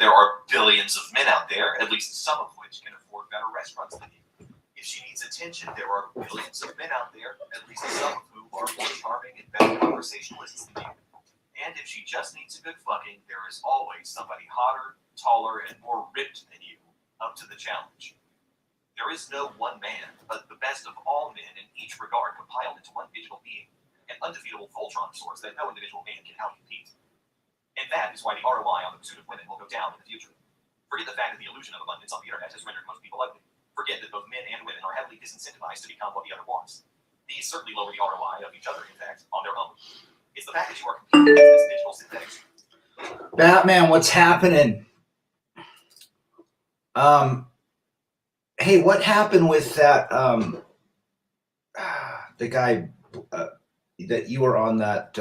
There are billions of men out there, at least some of which can afford better restaurants than you. If she needs attention, there are billions of men out there, at least some of whom are more charming and better conversationalists than you. And if she just needs a good fucking, there is always somebody hotter, taller, and more ripped than you up to the challenge. There is no one man, but the best of all men in each regard compiled into one digital being, an undefeatable Voltron source that no individual man can outcompete. And that is why the ROI on the pursuit of women will go down in the future. Forget the fact that the illusion of abundance on the internet has rendered most people ugly. Forget that both men and women are heavily disincentivized to become what the other wants. These certainly lower the ROI of each other, in fact, on their own. It's the fact that you are competing against this digital synthetics. Batman, what's happening? Hey, what happened with that, the guy that you were on that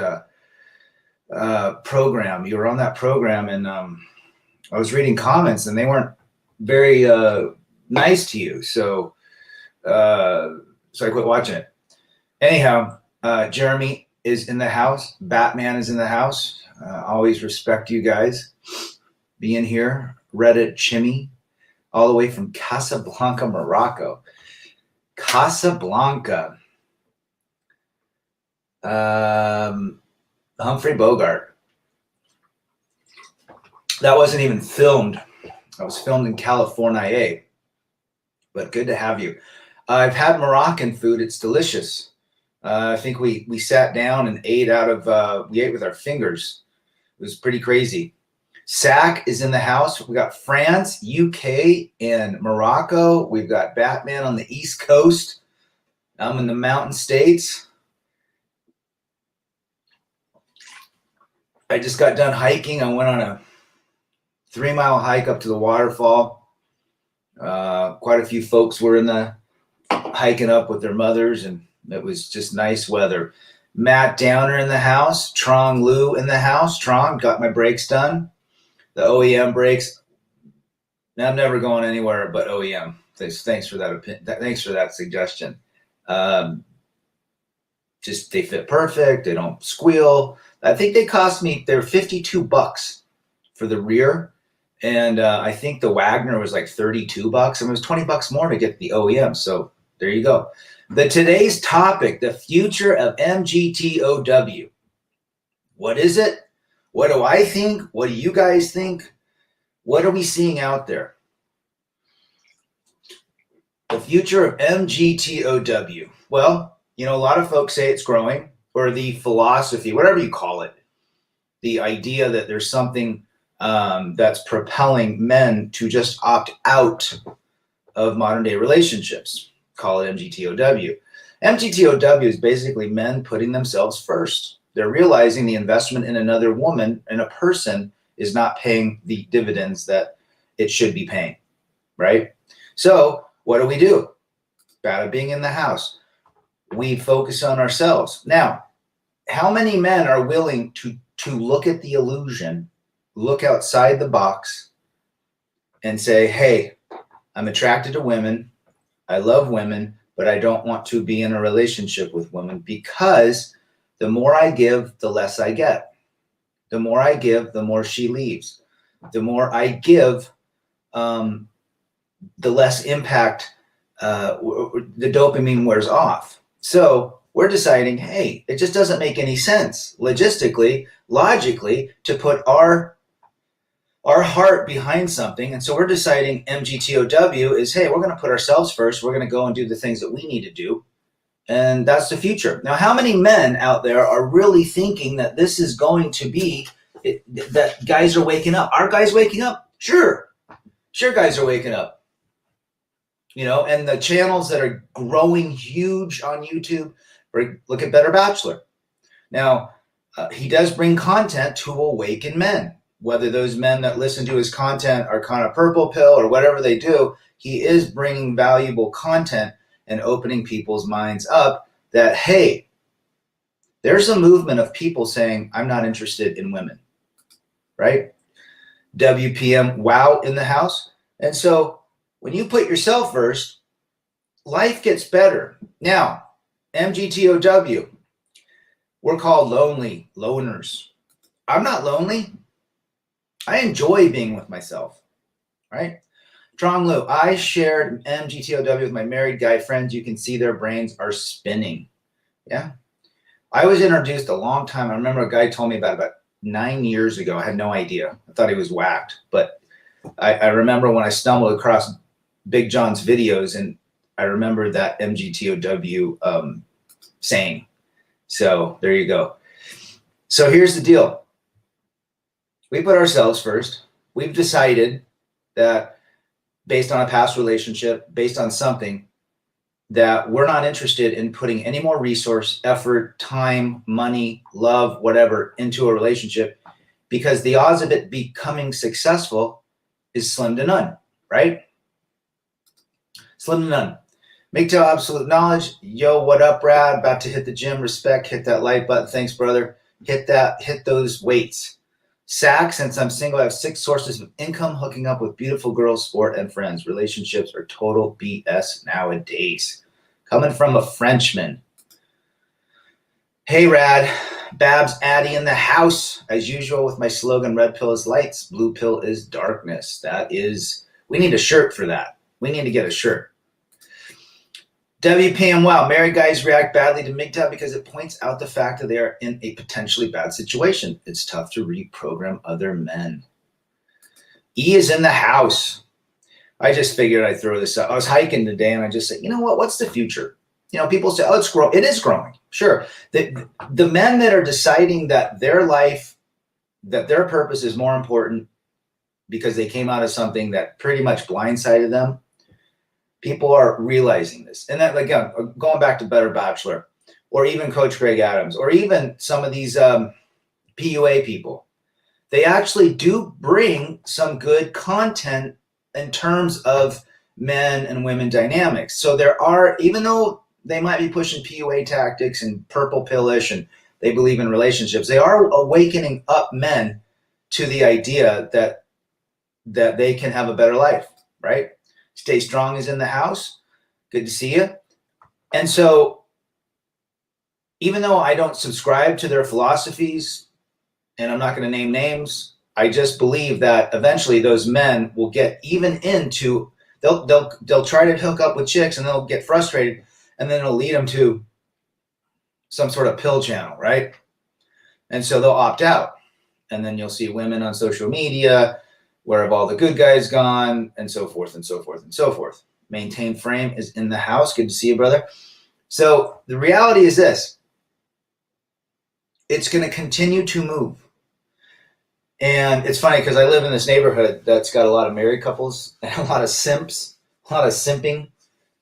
program? You were on that program, and I was reading comments, and they weren't very nice to you. So I quit watching it. Anyhow, Jeremy is in the house. Batman is in the house. Always respect you guys being here. Reddit Chimmy, all the way from Casablanca, Morocco. Casablanca. Humphrey Bogart. That wasn't even filmed. I was filmed in California, but good to have you. I've had Moroccan food. It's delicious. I think we sat down and ate we ate with our fingers. It was pretty crazy. Sack is in the house. We got France, UK, and Morocco. We've got Batman on the East Coast. I'm in the Mountain States. I just got done hiking. I went on a 3-mile hike up to the waterfall. Quite a few folks were in the hiking up with their mothers, and it was just nice weather. Matt Downer in the house. Trong Lu in the house. Trong, got my brakes done. The OEM brakes. Now, I'm never going anywhere but OEM. Thanks for that. Thanks for that suggestion. Just they fit perfect. They don't squeal. I think they cost me. They're $52 for the rear, and I think the Wagner was like $32, and it was $20 more to get the OEM. So there you go. Today's topic: the future of MGTOW. What is it? What do I think? What do you guys think? What are we seeing out there? The future of MGTOW. Well, a lot of folks say it's growing, or the philosophy, whatever you call it, the idea that there's something that's propelling men to just opt out of modern day relationships. Call it MGTOW. MGTOW is basically men putting themselves first. They're realizing the investment in another woman and a person is not paying the dividends that it should be paying, right? So what do? Bada bing in the house. We focus on ourselves. Now, how many men are willing to look at the illusion, look outside the box, and say, hey, I'm attracted to women, I love women, but I don't want to be in a relationship with women because the more I give, the less I get. The more I give, the more she leaves. The more I give, the less impact, the dopamine wears off. So we're deciding, hey, it just doesn't make any sense logistically, logically, to put our heart behind something. And so we're deciding MGTOW is, hey, we're going to put ourselves first. We're going to go and do the things that we need to do. And that's the future. Now, how many men out there are really thinking that this is going to be, that guys are waking up? Are guys waking up? Sure. Sure, guys are waking up. And the channels that are growing huge on YouTube, look at Better Bachelor. Now, he does bring content to awaken men. Whether those men that listen to his content are kind of purple pill or whatever they do, he is bringing valuable content and opening people's minds up that, hey, there's a movement of people saying, I'm not interested in women, right? WPM wow in the house. And so when you put yourself first, life gets better. Now, MGTOW, we're called loners. I'm not lonely. I enjoy being with myself, right? Trong Lu, I shared MGTOW with my married guy friends. You can see their brains are spinning. Yeah. I was introduced a long time. I remember a guy told me about 9 years ago. I had no idea. I thought he was whacked. But I remember when I stumbled across Big John's videos, and I remember that MGTOW saying. So there you go. So here's the deal. We put ourselves first. We've decided that based on a past relationship, based on something, that we're not interested in putting any more resource, effort, time, money, love, whatever, into a relationship, because the odds of it becoming successful is slim to none, right? Slim to none. Mgtow Absolute Knowledge. Yo, what up, Brad? About to hit the gym. Respect. Hit that like button. Thanks, brother. Hit those weights. SAC, since I'm single, I have 6 sources of income, hooking up with beautiful girls, sport, and friends. Relationships are total BS nowadays. Coming from a Frenchman. Hey, Rad. Babs Addy in the house. As usual with my slogan, red pill is lights, blue pill is darkness. We need a shirt for that. We need to get a shirt. WPM, wow, married guys react badly to Mgtow because it points out the fact that they are in a potentially bad situation. It's tough to reprogram other men. E is in the house. I just figured I'd throw this up. I was hiking today and I just said, you know what? What's the future? You know, people say, oh, it's growing. It is growing. Sure. The men that are deciding that their life, that their purpose is more important because they came out of something that pretty much blindsided them, people are realizing this. And that, again, going back to Better Bachelor, or even Coach Greg Adams, or even some of these PUA people, they actually do bring some good content in terms of men and women dynamics. So there are, even though they might be pushing PUA tactics and purple pillish and they believe in relationships, they are awakening up men to the idea that they can have a better life, right? Stay Strong is in the house. Good to see you. And so even though I don't subscribe to their philosophies, and I'm not going to name names, I just believe that eventually those men will get even into, they'll try to hook up with chicks and they'll get frustrated, and then it'll lead them to some sort of pill channel, right? And so they'll opt out. And then you'll see women on social media, where have all the good guys gone, and so forth and so forth and so forth. Maintain Frame is in the house. Good to see you, brother. So the reality is this. It's going to continue to move. And it's funny because I live in this neighborhood that's got a lot of married couples and a lot of simps, a lot of simping.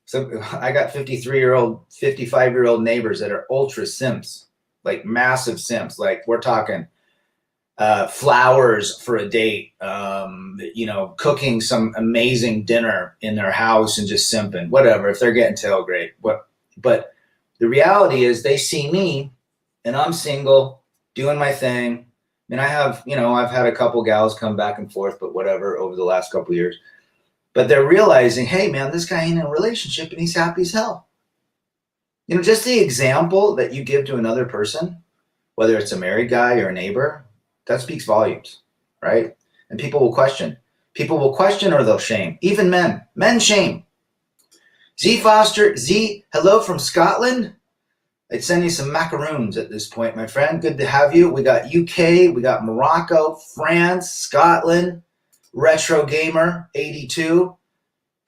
So I got 53-year-old, 55-year-old neighbors that are ultra simps, like massive simps. Like we're talking flowers for a date, cooking some amazing dinner in their house and just simping, whatever. If they're getting tail, great. But the reality is they see me and I'm single, doing my thing. I mean, I've had a couple gals come back and forth, but whatever, over the last couple of years. But they're realizing, hey, man, this guy ain't in a relationship and he's happy as hell. You know, just the example that you give to another person, whether it's a married guy or a neighbor, that speaks volumes, right? And people will question. People will question or they'll shame. Even men. Men shame. Z Foster, Z, hello from Scotland. I'd send you some macaroons at this point, my friend. Good to have you. We got UK, we got Morocco, France, Scotland, Retro Gamer 82.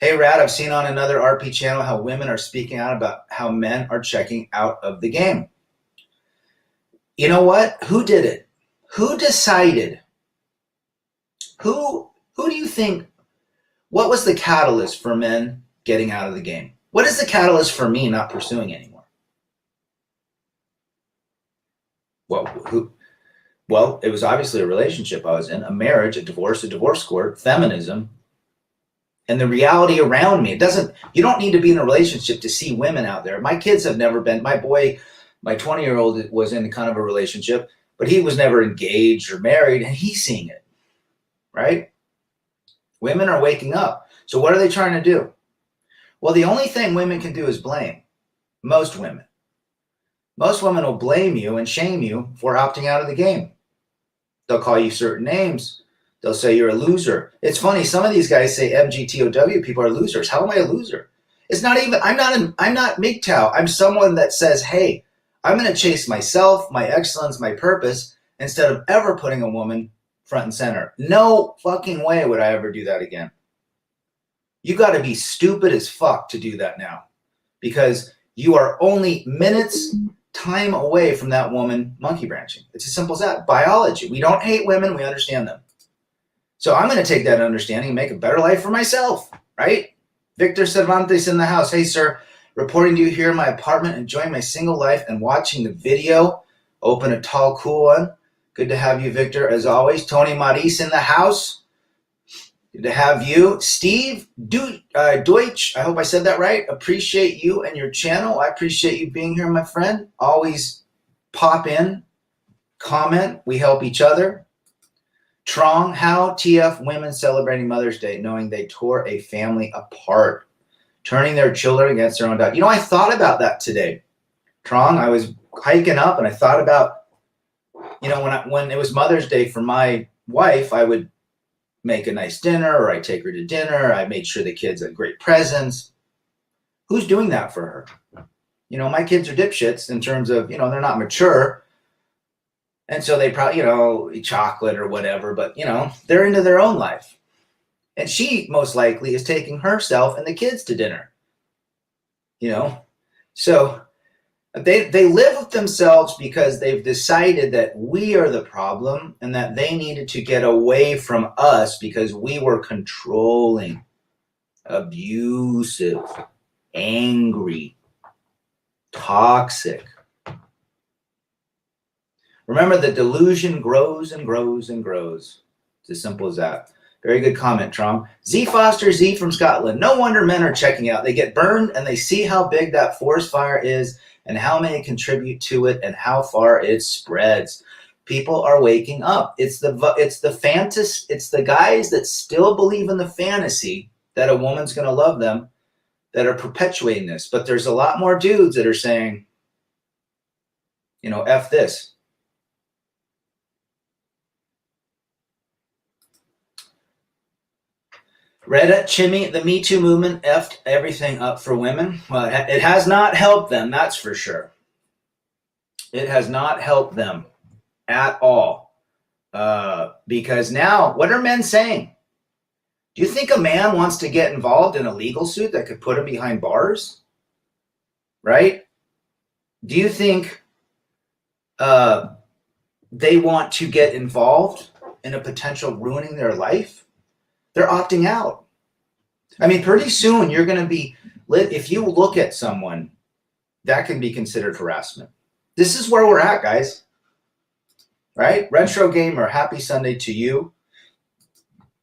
Hey, Rad, I've seen on another RP channel how women are speaking out about how men are checking out of the game. You know what? Who did it? Who decided? Who do you think, what was the catalyst for men getting out of the game? What is the catalyst for me not pursuing anymore? Well, it was obviously a relationship I was in, a marriage, a divorce court, feminism, and the reality around me. You don't need to be in a relationship to see women out there. My kids have never been, my 20-year-old was in kind of a relationship, but he was never engaged or married, and he's seeing it, right? Women are waking up. So what are they trying to do? Well, the only thing women can do is blame. Most women. Most women will blame you and shame you for opting out of the game. They'll call you certain names. They'll say you're a loser. It's funny. Some of these guys say MGTOW people are losers. How am I a loser? It's not even. I'm not Mgtow. I'm someone that says, hey, I'm going to chase myself, my excellence, my purpose, instead of ever putting a woman front and center. No fucking way would I ever do that again. You got to be stupid as fuck to do that now, because you are only minutes time away from that woman monkey branching. It's as simple as that. Biology. We don't hate women. We understand them. So I'm going to take that understanding and make a better life for myself, right? Victor Cervantes in the house. Hey, sir, reporting to you here in my apartment, enjoying my single life and watching the video. Open a tall, cool one. Good to have you, Victor, as always. Tony Maris in the house. Good to have you. Steve Deutsch, I hope I said that right. Appreciate you and your channel. I appreciate you being here, my friend. Always pop in, comment. We help each other. Trong, how TF women celebrating Mother's Day knowing they tore a family apart, turning their children against their own dad. I thought about that today. Trong, I was hiking up and I thought about, when it was Mother's Day for my wife, I would make a nice dinner, or I'd take her to dinner. I made sure the kids had great presents. Who's doing that for her? My kids are dipshits in terms of, they're not mature. And so they probably, eat chocolate or whatever, but, they're into their own life. And she most likely is taking herself and the kids to dinner. So they live with themselves because they've decided that we are the problem and that they needed to get away from us because we were controlling, abusive, angry, toxic. Remember, the delusion grows and grows and grows. It's as simple as that. Very good comment, Trom. Z Foster, Z from Scotland. No wonder men are checking out. They get burned and they see how big that forest fire is and how many contribute to it and how far it spreads. People are waking up. It's the guys that still believe in the fantasy that a woman's going to love them that are perpetuating this. But there's a lot more dudes that are saying, F this. Reddit, Chimmy, the Me Too movement effed everything up for women. Well, it has not helped them, that's for sure. It has not helped them at all. Because now, what are men saying? Do you think a man wants to get involved in a legal suit that could put him behind bars? Right? Do you think they want to get involved in a potential ruining their life? They're opting out. I mean, pretty soon you're going to be lit. If you look at someone, that can be considered harassment. This is where we're at, guys. Right? Retro Gamer, happy Sunday to you.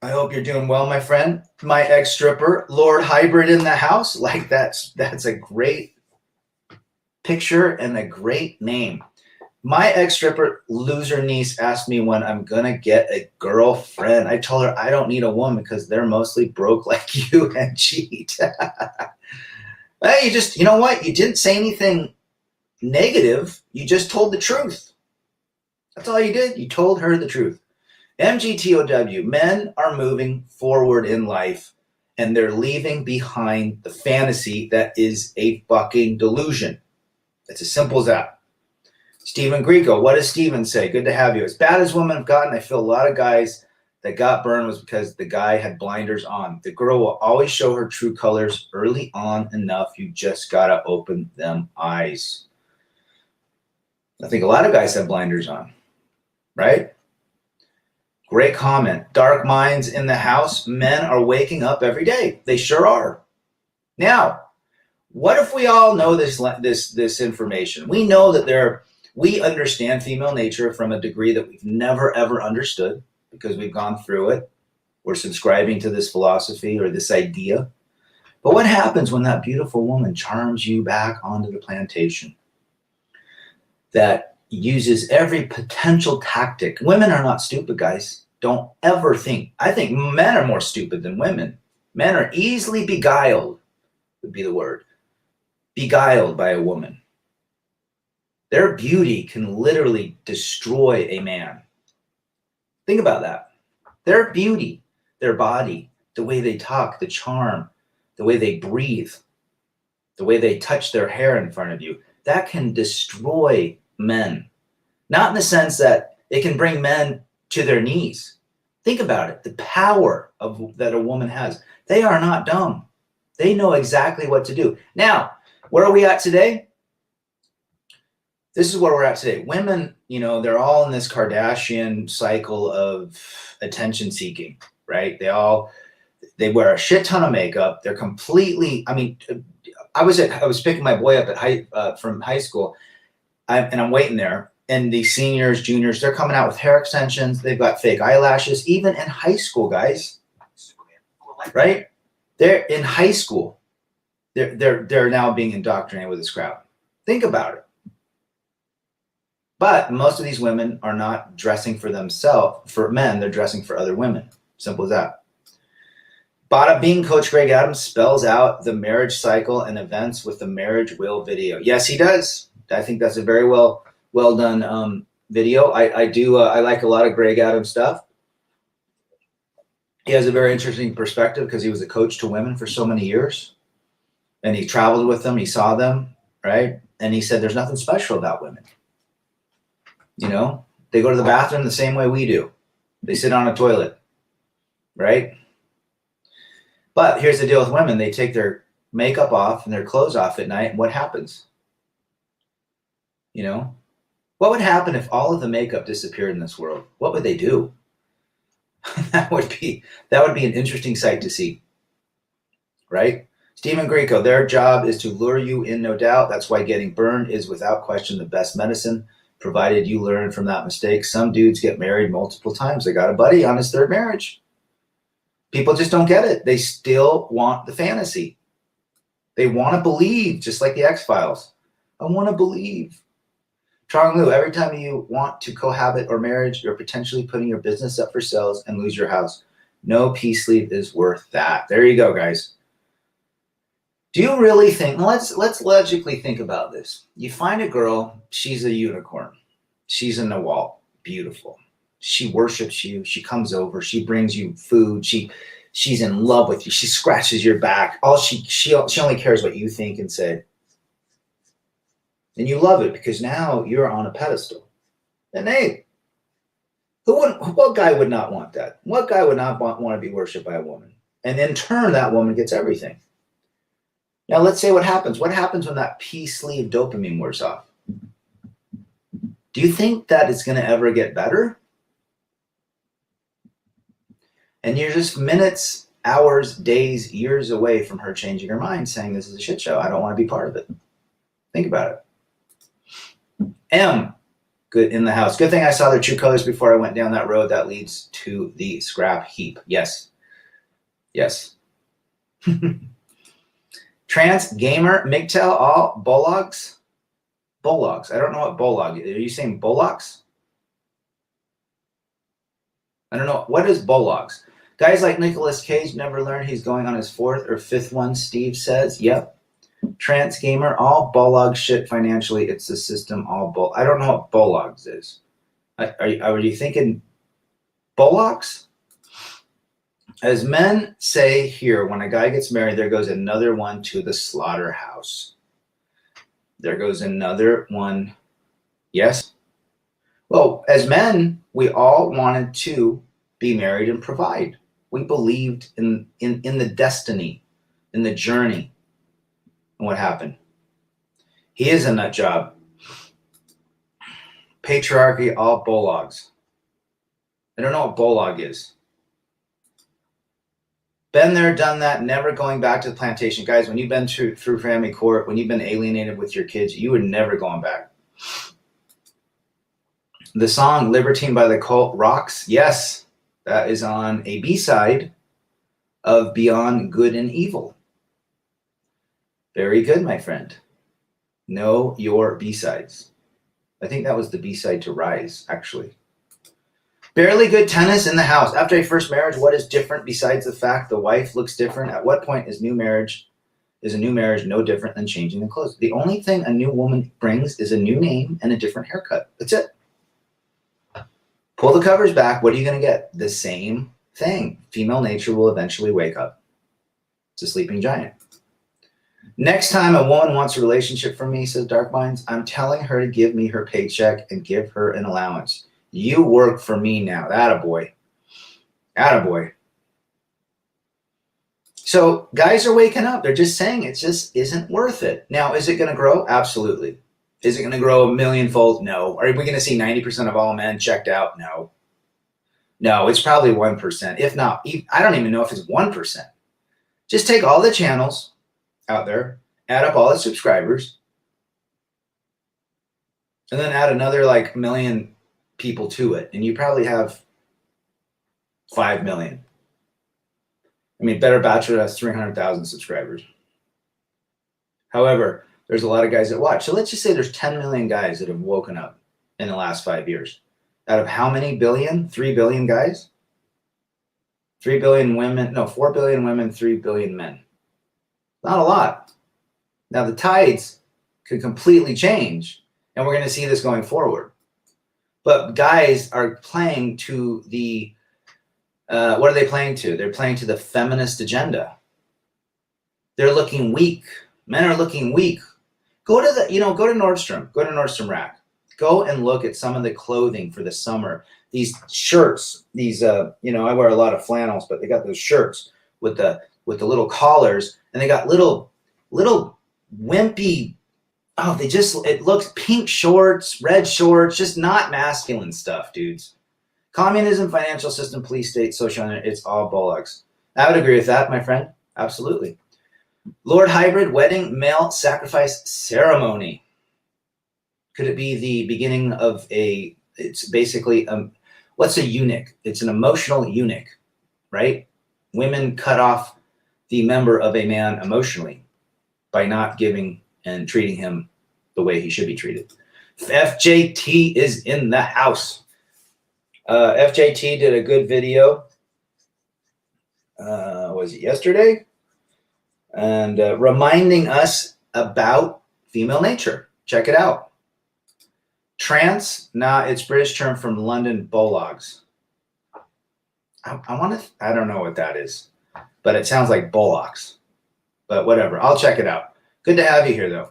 I hope you're doing well, my friend. My ex-stripper, Lord Hybrid in the house. Like that's a great picture and a great name. My ex-stripper loser niece asked me when I'm going to get a girlfriend. I told her I don't need a woman because they're mostly broke like you and cheat. Well, you know what? You didn't say anything negative. You just told the truth. That's all you did. You told her the truth. MGTOW, men are moving forward in life and they're leaving behind the fantasy that is a fucking delusion. It's as simple as that. Stephen Greco, what does Stephen say? Good to have you. As bad as women have gotten, I feel a lot of guys that got burned was because the guy had blinders on. The girl will always show her true colors early on enough. You just got to open them eyes. I think a lot of guys have blinders on, right? Great comment. Dark minds in the house. Men are waking up every day. They sure are. Now, what if we all know this information? We know that we understand female nature from a degree that we've never, ever understood because we've gone through it. We're subscribing to this philosophy or this idea. But what happens when that beautiful woman charms you back onto the plantation that uses every potential tactic? Women are not stupid, guys. Don't ever think. I think men are more stupid than women. Men are easily beguiled, would be the word. Beguiled by a woman. Their beauty can literally destroy a man. Think about that. Their beauty, their body, the way they talk, the charm, the way they breathe, the way they touch their hair in front of you, that can destroy men. Not in the sense that it can bring men to their knees. Think about it. The power that a woman has. They are not dumb. They know exactly what to do. Now, where are we at today? This is where we're at today. Women, they're all in this Kardashian cycle of attention seeking, right? They wear a shit ton of makeup. They're completely, I was picking my boy up from high school, and I'm waiting there. And the seniors, juniors, they're coming out with hair extensions. They've got fake eyelashes, even in high school, guys. Right? They're in high school. They're now being indoctrinated with this crowd. Think about it. But most of these women are not dressing for themselves. For men, they're dressing for other women. Simple as that. Bada Bing, Coach Greg Adams spells out the marriage cycle and events with the marriage will video. Yes, he does. I think that's a very well done video. I like a lot of Greg Adams stuff. He has a very interesting perspective because he was a coach to women for so many years, and he traveled with them. He saw them, right? And he said, there's nothing special about women. They go to the bathroom the same way we do. They sit on a toilet, right? But here's the deal with women. They take their makeup off and their clothes off at night. And what happens? What would happen if all of the makeup disappeared in this world? What would they do? That would be an interesting sight to see, right? Stephen Greco, their job is to lure you in, no doubt. That's why getting burned is without question the best medicine, provided you learn from that mistake. Some dudes get married multiple times. I got a buddy on his third marriage. People just don't get it. They still want the fantasy. They want to believe, just like the X-Files. I want to believe. Trong Lu, every time you want to cohabit or marriage, you're potentially putting your business up for sales and lose your house. No peace leave is worth that. There you go, guys. Do you really think, let's logically think about this. You find a girl, she's a unicorn. She's in the wall, beautiful. She worships you. She comes over. She brings you food. She's in love with you. She scratches your back. She only cares what you think and say. And you love it because now you're on a pedestal. And hey, what guy would not want that? What guy would not want to be worshipped by a woman? And in turn, that woman gets everything. Now let's say what happens. What happens when that peace leave dopamine wears off? Do you think that it's going to ever get better? And you're just minutes, hours, days, years away from her changing her mind, saying this is a shit show. I don't want to be part of it. Think about it. M, good in the house. Good thing I saw their true colors before I went down that road that leads to the scrap heap. Yes. Yes. Trans Gamer Mgtow, all Bologs? Bologs. I don't know what Bolog is. Are you saying Bologs? I don't know. What is Bologs? Guys like Nicolas Cage never learned he's going on his fourth or fifth one, Steve says. Yep. Trans Gamer, all Bolog shit financially. It's the system, all I don't know what Bologs is. Are you thinking Bologs? As men say here, when a guy gets married, there goes another one to the slaughterhouse. There goes another one. Yes? Well, as men, we all wanted to be married and provide. We believed in the destiny, in the journey. And what happened? He is a nut job. Patriarchy, all Bologs. I don't know what Bolog is. Been there, done that, never going back to the plantation. Guys, when you've been through family court, when you've been alienated with your kids, you are never going back. The song Libertine by the Cult rocks. Yes, that is on a B-side of Beyond Good and Evil. Very good, my friend. Know your B-sides. I think that was the B-side to Rise, actually. Barely good tennis in the house. After a first marriage, what is different besides the fact the wife looks different? At what point is a new marriage no different than changing the clothes? The only thing a new woman brings is a new name and a different haircut. That's it. Pull the covers back. What are you going to get? The same thing. Female nature will eventually wake up. It's a sleeping giant. Next time a woman wants a relationship from me, says Dark Minds, I'm telling her to give me her paycheck and give her an allowance. You work for me now. Attaboy. Attaboy. So guys are waking up. They're just saying it just isn't worth it. Now, is it going to grow? Absolutely. Is it going to grow a millionfold? No. Are we going to see 90% of all men checked out? No. No, it's probably 1%. If not, I don't even know if it's 1%. Just take all the channels out there, add up all the subscribers, and then add another like million people to it. And you probably have 5 million. I mean, Better Bachelor has 300,000 subscribers. However, there's a lot of guys that watch. So let's just say there's 10 million guys that have woken up in the last 5 years. Out of how many billion? 3 billion guys? 3 billion women. No, 4 billion women, 3 billion men. Not a lot. Now the tides could completely change, and we're going to see this going forward. But guys are playing to the, what are they playing to? They're playing to the feminist agenda. They're looking weak. Men are looking weak. Go to Nordstrom Rack. Go and look at some of the clothing for the summer. These shirts, these, I wear a lot of flannels, but they got those shirts with the little collars, and they got little wimpy, it looks pink shorts, red shorts, just not masculine stuff, dudes. Communism, financial system, police state, social, it's all bollocks. I would agree with that, my friend. Absolutely. Lord Hybrid wedding male sacrifice ceremony. Could it be the beginning of it's basically, what's a eunuch? It's an emotional eunuch, right? Women cut off the member of a man emotionally by not giving and treating him the way he should be treated. FJT is in the house. FJT did a good video. Was it yesterday? And reminding us about female nature. Check it out. Trance, it's British term from London Bullocks. I don't know what that is, but it sounds like bullocks. But whatever, I'll check it out. Good to have you here, though.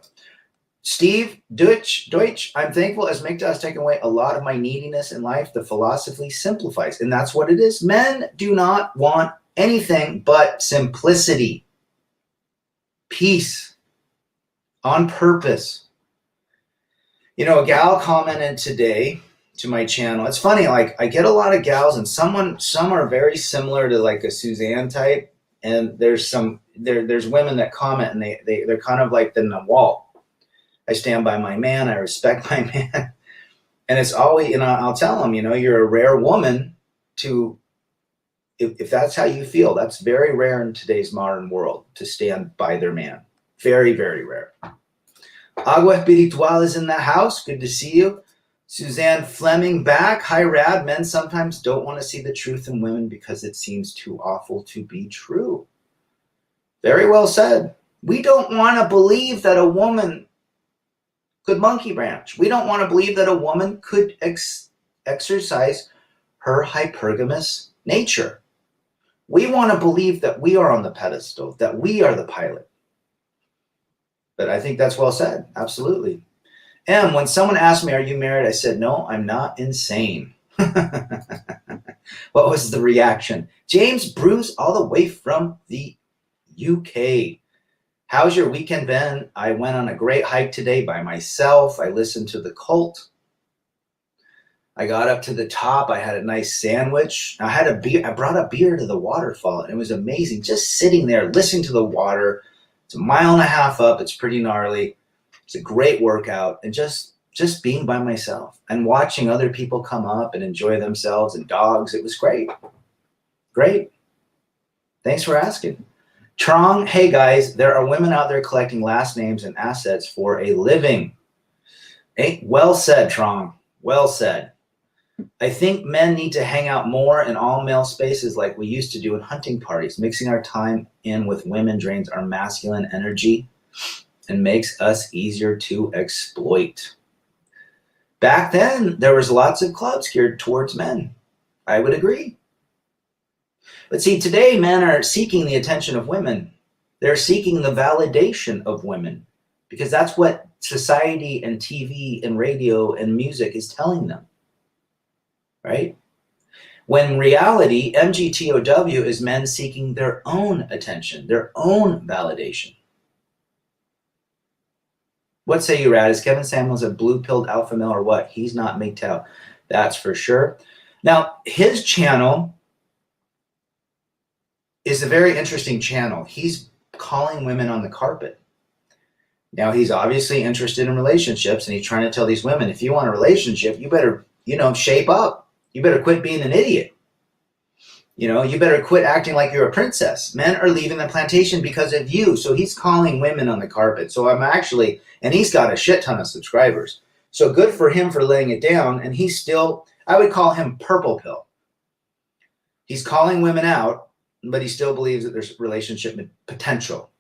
Steve Deutsch, I'm thankful as Mgtow has taken away a lot of my neediness in life. The philosophy simplifies, and that's what it is. Men do not want anything but simplicity, peace, on purpose. A gal commented today to my channel. It's funny, like I get a lot of gals, and some are very similar to like a Suzanne type, and there's women that comment, and they're kind of like the wall. I stand by my man. I respect my man. And it's always, I'll tell them, you're a rare woman if that's how you feel. That's very rare in today's modern world, to stand by their man. Very, very rare. Agua Espiritual is in the house. Good to see you. Suzanne Fleming back. Hi, Rad. Men sometimes don't want to see the truth in women because it seems too awful to be true. Very well said. We don't want to believe that a woman could monkey branch. We don't want to believe that a woman could exercise her hypergamous nature. We want to believe that we are on the pedestal, that we are the pilot. But I think that's well said. Absolutely. And when someone asked me, are you married? I said, no, I'm not insane. What was the reaction? James Bruce, all the way from the UK. How's your weekend been? I went on a great hike today by myself. I listened to The Cult. I got up to the top. I had a nice sandwich. I had a beer. I brought a beer to the waterfall, and it was amazing. Just sitting there, listening to the water. It's a mile and a half up. It's pretty gnarly. It's a great workout, and just being by myself and watching other people come up and enjoy themselves and dogs. It was great. Great. Thanks for asking. Trong, hey guys, there are women out there collecting last names and assets for a living. Hey, well said, Trong. Well said. I think men need to hang out more in all male spaces like we used to do in hunting parties. Mixing our time in with women drains our masculine energy and makes us easier to exploit. Back then, there was lots of clubs geared towards men. I would agree. But see, today men are seeking the attention of women. They're seeking the validation of women because that's what society and TV and radio and music is telling them, right? When in reality, MGTOW is men seeking their own attention, their own validation. What say you, Rad? Is Kevin Samuels a blue-pilled alpha male or what? He's not Mgtow, that's for sure. Now, his channel is a very interesting channel. He's calling women on the carpet. Now, he's obviously interested in relationships, and he's trying to tell these women, if you want a relationship, you better, shape up. You better quit being an idiot. You better quit acting like you're a princess. Men are leaving the plantation because of you. So he's calling women on the carpet. So and he's got a shit ton of subscribers. So good for him for laying it down. And he's still, I would call him purple pill. He's calling women out, but he still believes that there's relationship potential.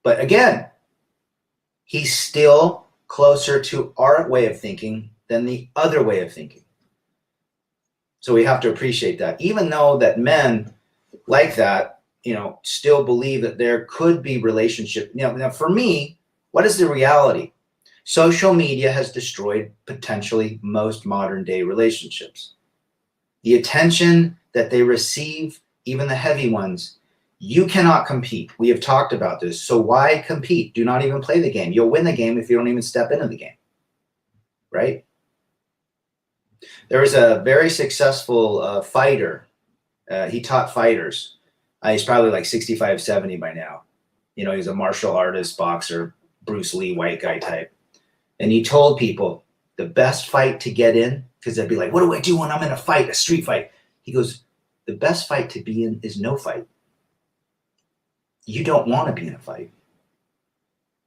But again, he's still closer to our way of thinking than the other way of thinking. So we have to appreciate that. Even though that men like that, still believe that there could be relationship. Now for me, what is the reality? Social media has destroyed potentially most modern day relationships. The attention that they receive, even the heavy ones, you cannot compete. We have talked about this. So why compete? Do not even play the game. You'll win the game if you don't even step into the game, right? There was a very successful fighter. He taught fighters. He's probably like 65, 70 by now. He's a martial artist, boxer, Bruce Lee, white guy type. And he told people the best fight to get in, because they'd be like, what do I do when I'm in a fight, a street fight? He goes, the best fight to be in is no fight. You don't want to be in a fight.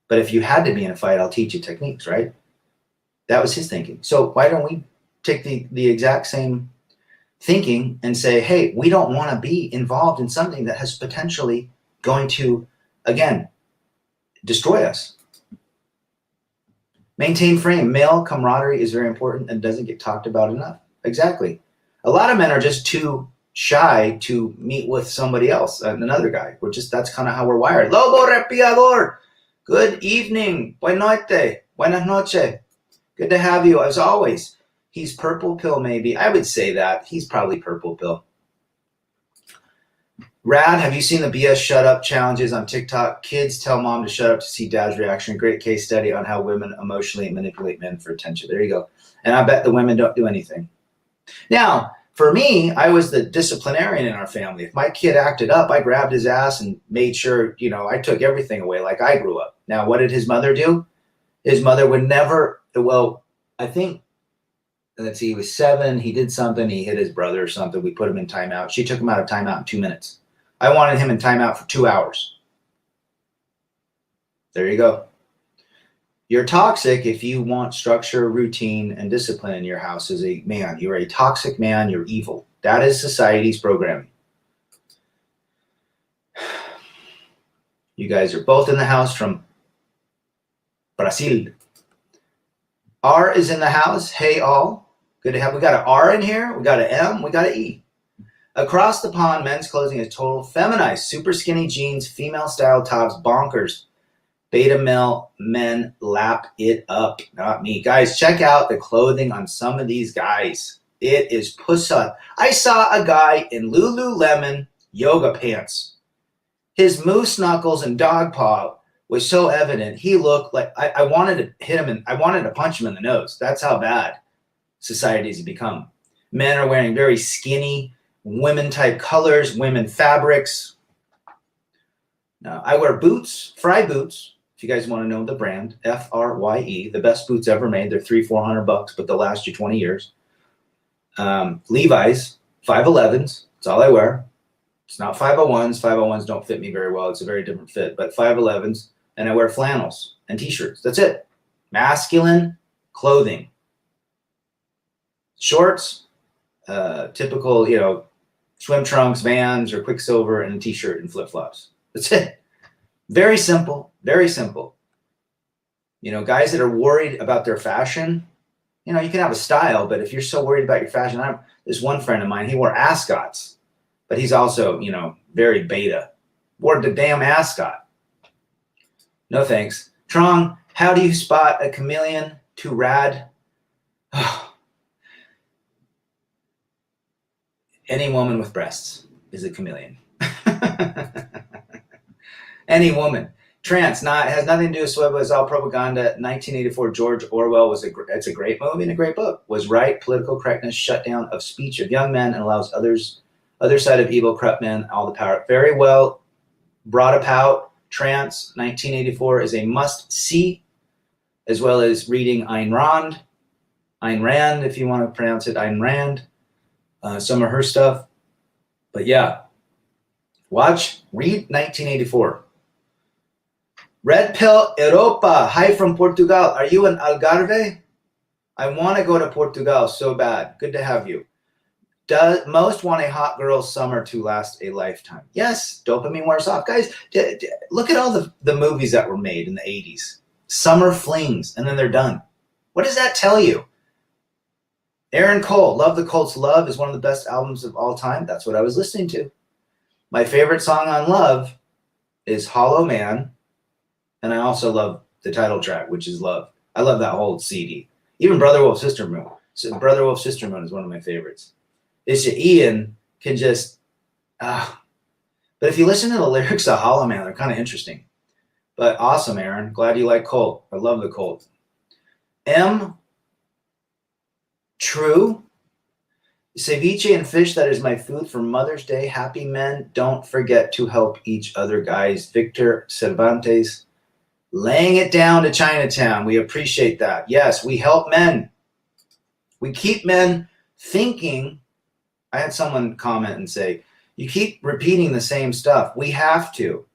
But if you had to be in a fight, I'll teach you techniques, right? That was his thinking. So why don't we take the exact same thinking and say, hey, we don't want to be involved in something that has potentially going to, again, destroy us. Maintain frame. Male camaraderie is very important and doesn't get talked about enough. Exactly. A lot of men are just too shy to meet with somebody else, another guy. That's kind of how we're wired. Lobo Repiador, good evening. Buenas noches. Good to have you as always. He's purple pill, maybe. I would say that. He's probably purple pill. Rad, have you seen the BS shut up challenges on TikTok? Kids tell mom to shut up to see dad's reaction. Great case study on how women emotionally manipulate men for attention. There you go. And I bet the women don't do anything. Now, for me, I was the disciplinarian in our family. If my kid acted up, I grabbed his ass and made sure, I took everything away like I grew up. Now, what did his mother do? His mother would never, I think, let's see, he was 7. He did something. He hit his brother or something. We put him in timeout. She took him out of timeout in 2 minutes. I wanted him in timeout for 2 hours. There you go. You're toxic if you want structure, routine, and discipline in your house as a man. You're a toxic man. You're evil. That is society's programming. You guys are both in the house from Brazil. R is in the house. Hey, all. Good to have. We got an R in here. We got an M. We got an E. Across the pond, men's clothing is total feminized. Super skinny jeans, female style tops, bonkers. Beta male men lap it up. Not me. Guys, check out the clothing on some of these guys. It is puss-up. I saw a guy in Lululemon yoga pants. His moose knuckles and dog paw was so evident. He looked like I wanted to hit him and I wanted to punch him in the nose. That's how bad society has become. Men are wearing very skinny, women type colors, women fabrics. Now, I wear boots, Fry boots. If you guys want to know the brand, Frye, the best boots ever made. They're $300-$400, but they'll last you 20 years. Levi's 511s. That's all I wear. It's not 501s. 501s don't fit me very well. It's a very different fit, but 511s. And I wear flannels and t-shirts. That's it. Masculine clothing. Shorts, typical, swim trunks, Vans, or Quicksilver, and a t-shirt and flip-flops. That's it. Very simple. Very simple. Guys that are worried about their fashion, You know, you can have a style, but if you're so worried about your fashion, there's one friend of mine, he wore ascots, but he's also, you know, very beta. Wore the damn ascot. No thanks. Trong, how do you spot a chameleon? Too rad. Any woman with breasts is a chameleon. Any woman. Trance, has nothing to do with Swivel. It's all propaganda. 1984, George Orwell it's a great movie and a great book. Was right. Political correctness, shutdown of speech of young men, and allows other side of evil, corrupt men, all the power. Very well brought about. Trance, 1984 is a must see, as well as reading Ayn Rand, if you want to pronounce it, Ayn Rand. Some of her stuff. But yeah, read 1984. Red Pill Europa. Hi from Portugal. Are you in Algarve? I want to go to Portugal so bad. Good to have you. Most want a hot girl's summer to last a lifetime. Yes, dopamine wears off. Guys, look at all the movies that were made in the 80s. Summer flings, and then they're done. What does that tell you? Aaron Cole, Love the Colts Love is one of the best albums of all time. That's what I was listening to. My favorite song on Love is Hollow Man, and I also love the title track, which is Love. I love that whole CD. Even Brother Wolf, Sister Moon. So Brother Wolf, Sister Moon is one of my favorites. It's just Ian can just, but if you listen to the lyrics of Hollow Man, they're kind of interesting. But awesome, Aaron. Glad you like Colt. I love the Colt. True. Ceviche and fish, that is my food for Mother's Day. Happy men. Don't forget to help each other, guys. Victor Cervantes, laying it down to Chinatown. We appreciate that. Yes, we help men. We keep men thinking. I had someone comment and say, you keep repeating the same stuff. We have to.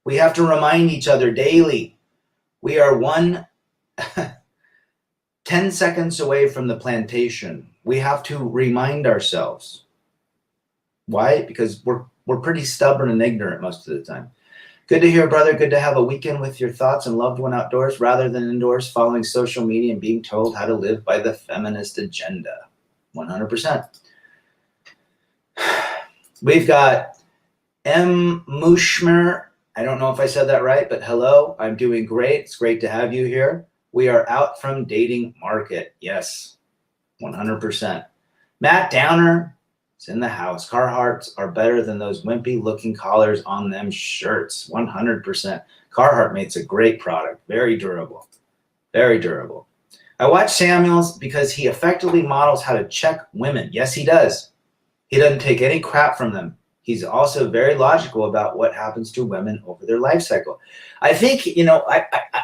We have to remind each other daily. We are 10 seconds away from the plantation. We have to remind ourselves. Why? Because we're pretty stubborn and ignorant most of the time. Good to hear, brother. Good to have a weekend with your thoughts and loved one outdoors rather than indoors, following social media and being told how to live by the feminist agenda. 100%. We've got M. Mushmer. I don't know if I said that right, but hello. I'm doing great. It's great to have you here. We are out from dating market. Yes, 100%. Matt Downer is in the house. Carhartts are better than those wimpy looking collars on them shirts. 100%. Carhartt makes a great product. Very durable. Very durable. I watch Samuels because he effectively models how to check women. Yes, he does. He doesn't take any crap from them. He's also very logical about what happens to women over their life cycle. I think,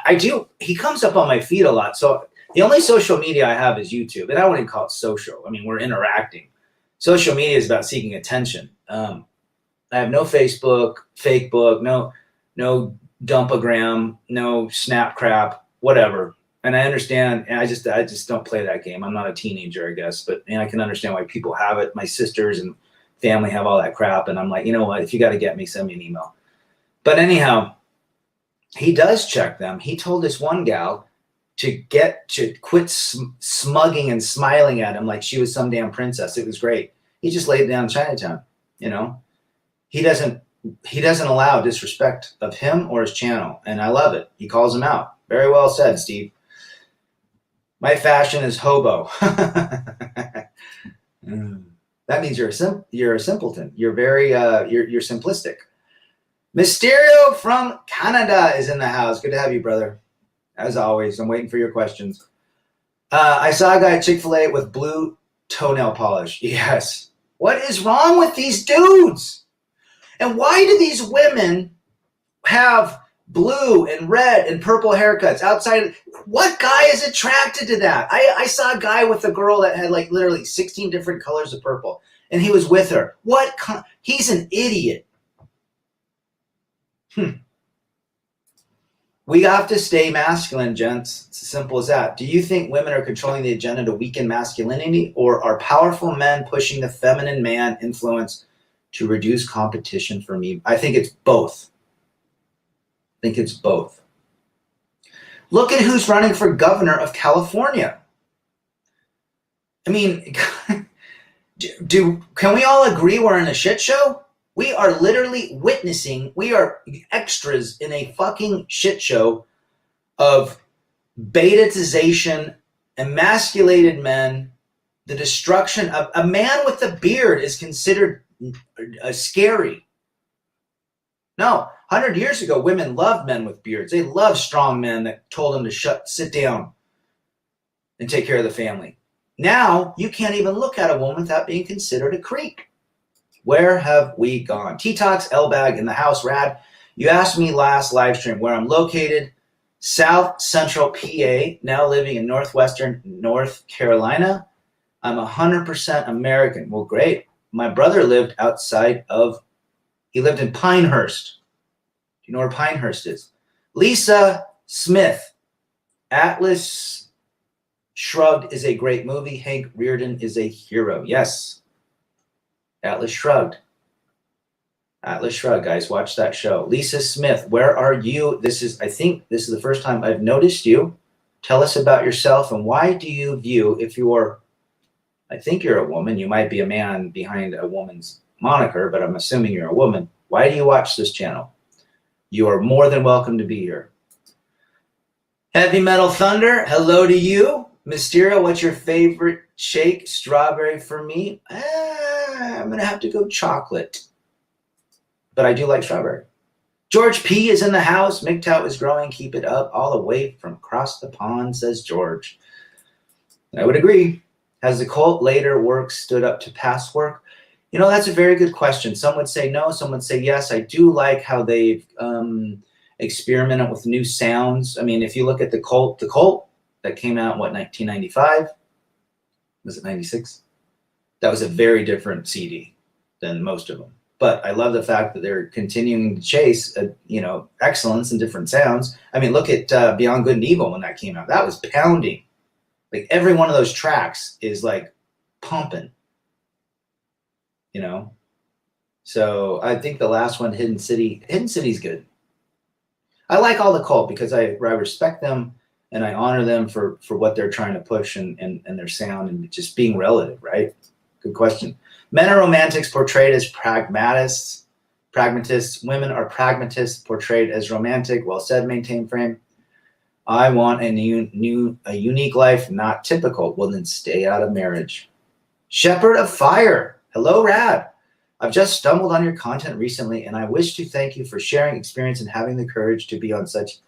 I do. He comes up on my feed a lot. So the only social media I have is YouTube. And I wouldn't call it social. I mean, we're interacting. Social media is about seeking attention. I have no Facebook, fake book, no Dumpagram, no Snap crap, whatever. And I understand, and I just don't play that game. I'm not a teenager, I guess, but I can understand why people have it. My sisters and family have all that crap, and I'm like, you know what? If you got to get me, send me an email. But anyhow, he does check them. He told this one gal to quit smugging and smiling at him like she was some damn princess. It was great. He just laid it down in Chinatown. He doesn't allow disrespect of him or his channel, and I love it. He calls him out. Very well said, Steve. My fashion is hobo. That means you're a simpleton. You're very you're simplistic. Mysterio from Canada is in the house. Good to have you, brother. As always, I'm waiting for your questions. I saw a guy at Chick-fil-A with blue toenail polish. Yes. What is wrong with these dudes? And why do these women have blue and red and purple haircuts outside? What guy is attracted to that? I saw a guy with a girl that had like literally 16 different colors of purple, and he was with her. He's an idiot. We have to stay masculine, gents. It's as simple as that. Do you think women are controlling the agenda to weaken masculinity, or are powerful men pushing the feminine man influence to reduce competition for me? I think it's both. Look at who's running for governor of California. I mean, can we all agree we're in a shit show? We are literally witnessing, we are extras in a fucking shit show of betatization, emasculated men, the destruction of a man with a beard is considered scary. No, 100 years ago, women loved men with beards. They loved strong men that told them to sit down and take care of the family. Now, you can't even look at a woman without being considered a creep. Where have we gone? T-Tox, L-Bag in the house, Rad. You asked me last live stream where I'm located. South Central PA, now living in Northwestern North Carolina. I'm 100% American. Well, great. My brother lived he lived in Pinehurst. Do you know where Pinehurst is? Lisa Smith, Atlas Shrugged is a great movie. Hank Reardon is a hero. Yes. Atlas Shrugged. Atlas Shrugged, guys. Watch that show. Lisa Smith, where are you? I think this is the first time I've noticed you. Tell us about yourself and why do you view, I think you're a woman. You might be a man behind a woman's moniker, but I'm assuming you're a woman. Why do you watch this channel? You are more than welcome to be here. Heavy Metal Thunder, hello to you. Mysterio, what's your favorite shake? Strawberry for me? I'm going to have to go chocolate. But I do like strawberry. George P. is in the house. Mgtow is growing. Keep it up. All the way from across the pond, says George. I would agree. Has the cult later work stood up to past work? That's a very good question. Some would say no. Some would say yes. I do like how they've experimented with new sounds. I mean, if you look at the cult that came out, 1995? Was it 96? That was a very different CD than most of them. But I love the fact that they're continuing to chase, excellence in different sounds. I mean, look at Beyond Good and Evil when that came out. That was pounding. Like every one of those tracks is like pumping. So I think the last one, Hidden City's good. I like all the cult because I respect them and I honor them for what they're trying to push and their sound and just being relative, right? Good question. Men are romantics portrayed as pragmatists. Women are pragmatists portrayed as romantic. Well said, maintain frame. I want a unique life, not typical. Well, then stay out of marriage. Shepherd of Fire. Hello, Rad. I've just stumbled on your content recently, and I wish to thank you for sharing experience and having the courage to be on such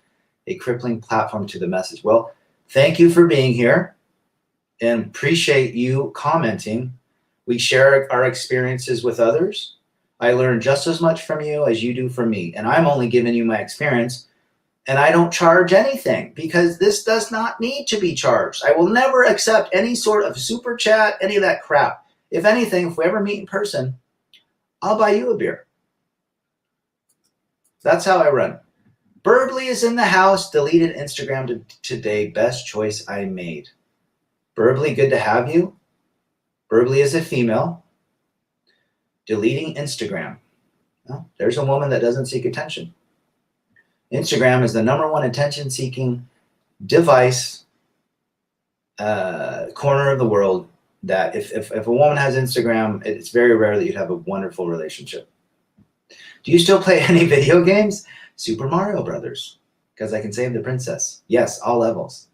a crippling platform to the message. Well, thank you for being here and appreciate you commenting. We share our experiences with others. I learn just as much from you as you do from me, and I'm only giving you my experience, and I don't charge anything because this does not need to be charged. I will never accept any sort of super chat, any of that crap. If anything, if we ever meet in person, I'll buy you a beer. That's how I run. Burbley is in the house. Deleted Instagram today. Best choice I made. Burbley, good to have you. Burbley is a female. Deleting Instagram. Well, there's a woman that doesn't seek attention. Instagram is the #1 attention-seeking device, corner of the world, that if a woman has Instagram, it's very rare that you'd have a wonderful relationship. Do you still play any video games? Super Mario Brothers, because I can save the princess. Yes, all levels.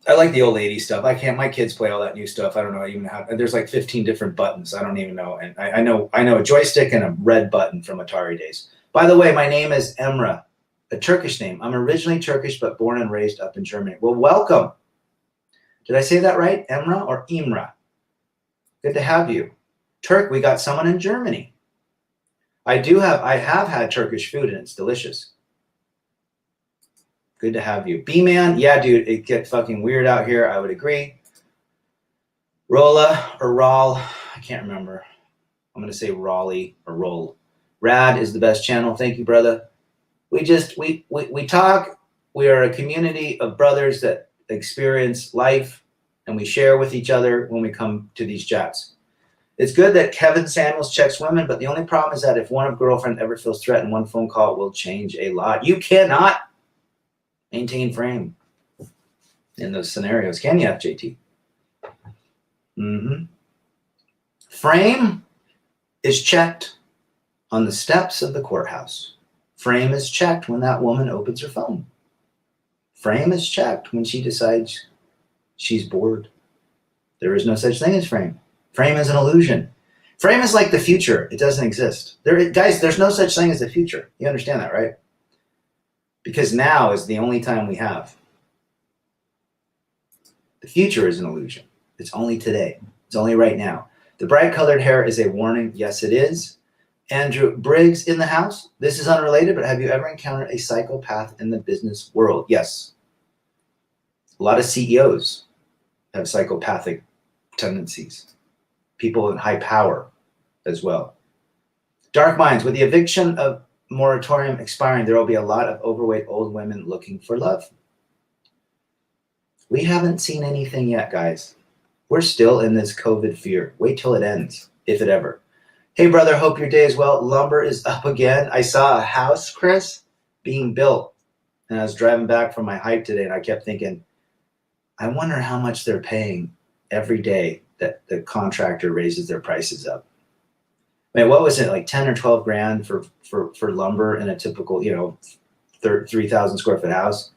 I like the old lady stuff. My kids play all that new stuff. I don't know even how. There's like 15 different buttons. I don't even know. And I know a joystick and a red button from Atari days. By the way, my name is Emra, a Turkish name. I'm originally Turkish, but born and raised up in Germany. Well, welcome. Did I say that right? Emra or Imra? Good to have you. Turk, we got someone in Germany. I have had Turkish food and it's delicious. Good to have you. B-Man, yeah, dude, it gets fucking weird out here. I would agree. Rolla or Roll, I can't remember. I'm going to say Raleigh or Roll. Rad is the best channel. Thank you, brother. We talk. We are a community of brothers that experience life and we share with each other when we come to these chats. It's good that Kevin Samuels checks women, but the only problem is that if one of girlfriend ever feels threatened, one phone call will change a lot. You cannot maintain frame. in those scenarios, can you, FJT? Mm-hmm. Frame is checked on the steps of the courthouse. Frame is checked when that woman opens her phone. Frame is checked when she decides she's bored. There is no such thing as frame. Frame is an illusion. Frame is like the future. It doesn't exist. Guys, there's no such thing as the future. You understand that, right? Because now is the only time we have. The future is an illusion. It's only today. It's only right now. The bright colored hair is a warning. Yes, it is. Andrew Briggs in the house. This is unrelated, but have you ever encountered a psychopath in the business world? Yes. A lot of CEOs have psychopathic tendencies. People in high power as well. Dark minds. With the eviction of moratorium expiring, there will be a lot of overweight old women looking for love. We haven't seen anything yet, guys. We're still in this COVID fear. Wait till it ends, if it ever. Hey, brother, hope your day is well. Lumber is up again. I saw a house, Chris, being built. And I was driving back from my hike today, and I kept thinking, I wonder how much they're paying every day that the contractor raises their prices up. Man, what was it, like 10 or 12 grand for lumber in a typical, 3,000 square foot house?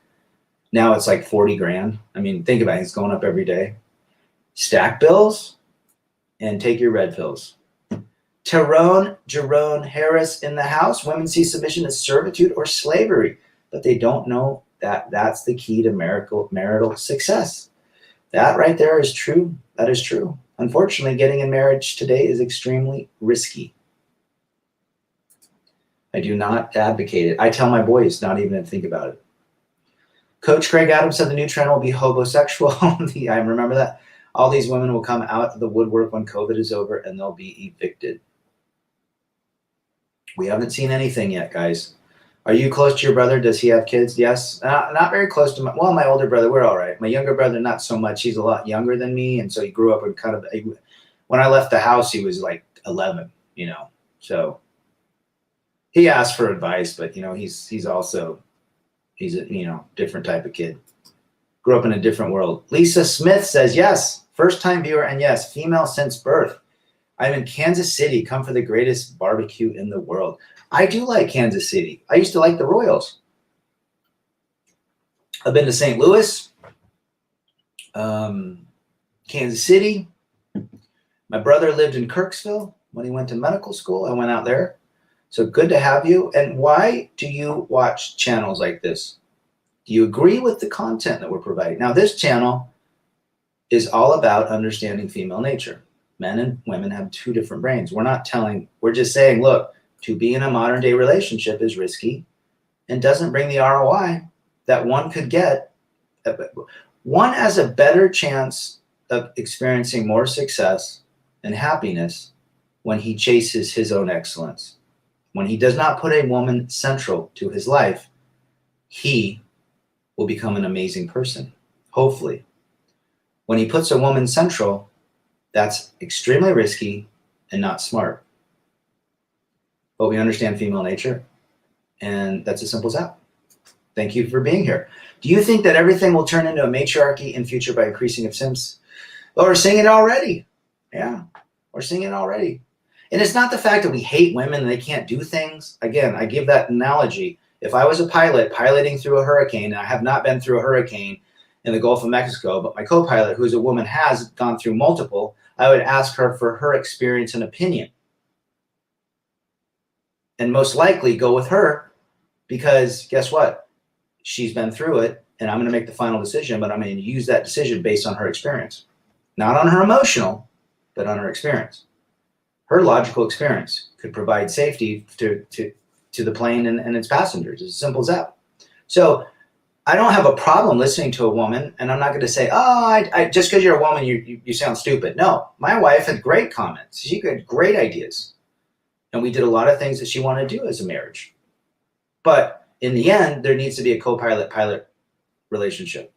Now it's like 40 grand. I mean, think about it. It's going up every day. Stack bills and take your red pills. Jerome Harris in the house. Women see submission as servitude or slavery, but they don't know that that's the key to marital success. That right there is true. That is true. Unfortunately, getting in marriage today is extremely risky. I do not advocate it. I tell my boys not even to think about it. Coach Craig Adams said the new trend will be homosexual. I remember that. All these women will come out of the woodwork when COVID is over and they'll be evicted. We haven't seen anything yet, guys. Are you close to your brother? Does he have kids? Yes. Not very close to my older brother. We're all right. My younger brother, not so much. He's a lot younger than me. And so he grew up in when I left the house, he was like 11, So he asked for advice, but, he's a, different type of kid. Grew up in a different world. Lisa Smith says, yes, first time viewer. And yes, female since birth. I'm in Kansas City. Come for the greatest barbecue in the world. I do like Kansas City. I used to like the Royals. I've been to St. Louis, Kansas City. My brother lived in Kirksville when he went to medical school. I went out there. So good to have you. And why do you watch channels like this? Do you agree with the content that we're providing? Now, this channel is all about understanding female nature. Men and women have two different brains. We're just saying, look, to be in a modern day relationship is risky and doesn't bring the ROI that one could get. One has a better chance of experiencing more success and happiness when he chases his own excellence. When he does not put a woman central to his life, he will become an amazing person, hopefully. When he puts a woman central, that's extremely risky and not smart. But we understand female nature, and that's as simple as that. Thank you for being here. Do you think that everything will turn into a matriarchy in future by increasing of simps? Well, we're seeing it already. Yeah, we're seeing it already. And it's not the fact that we hate women and they can't do things. Again, I give that analogy. If I was a pilot piloting through a hurricane, and I have not been through a hurricane in the Gulf of Mexico, but my co-pilot, who's a woman, has gone through multiple, I would ask her for her experience and opinion. And most likely go with her because guess what? She's been through it, and I'm going to make the final decision, but I'm going to use that decision based on her experience. Not on her emotional, but on her experience. Her logical experience could provide safety to the plane and its passengers. It's as simple as that. So I don't have a problem listening to a woman, and I'm not going to say, just because you're a woman, you sound stupid. No, my wife had great comments. She had great ideas. And we did a lot of things that she wanted to do as a marriage. But in the end, there needs to be a co-pilot-pilot relationship.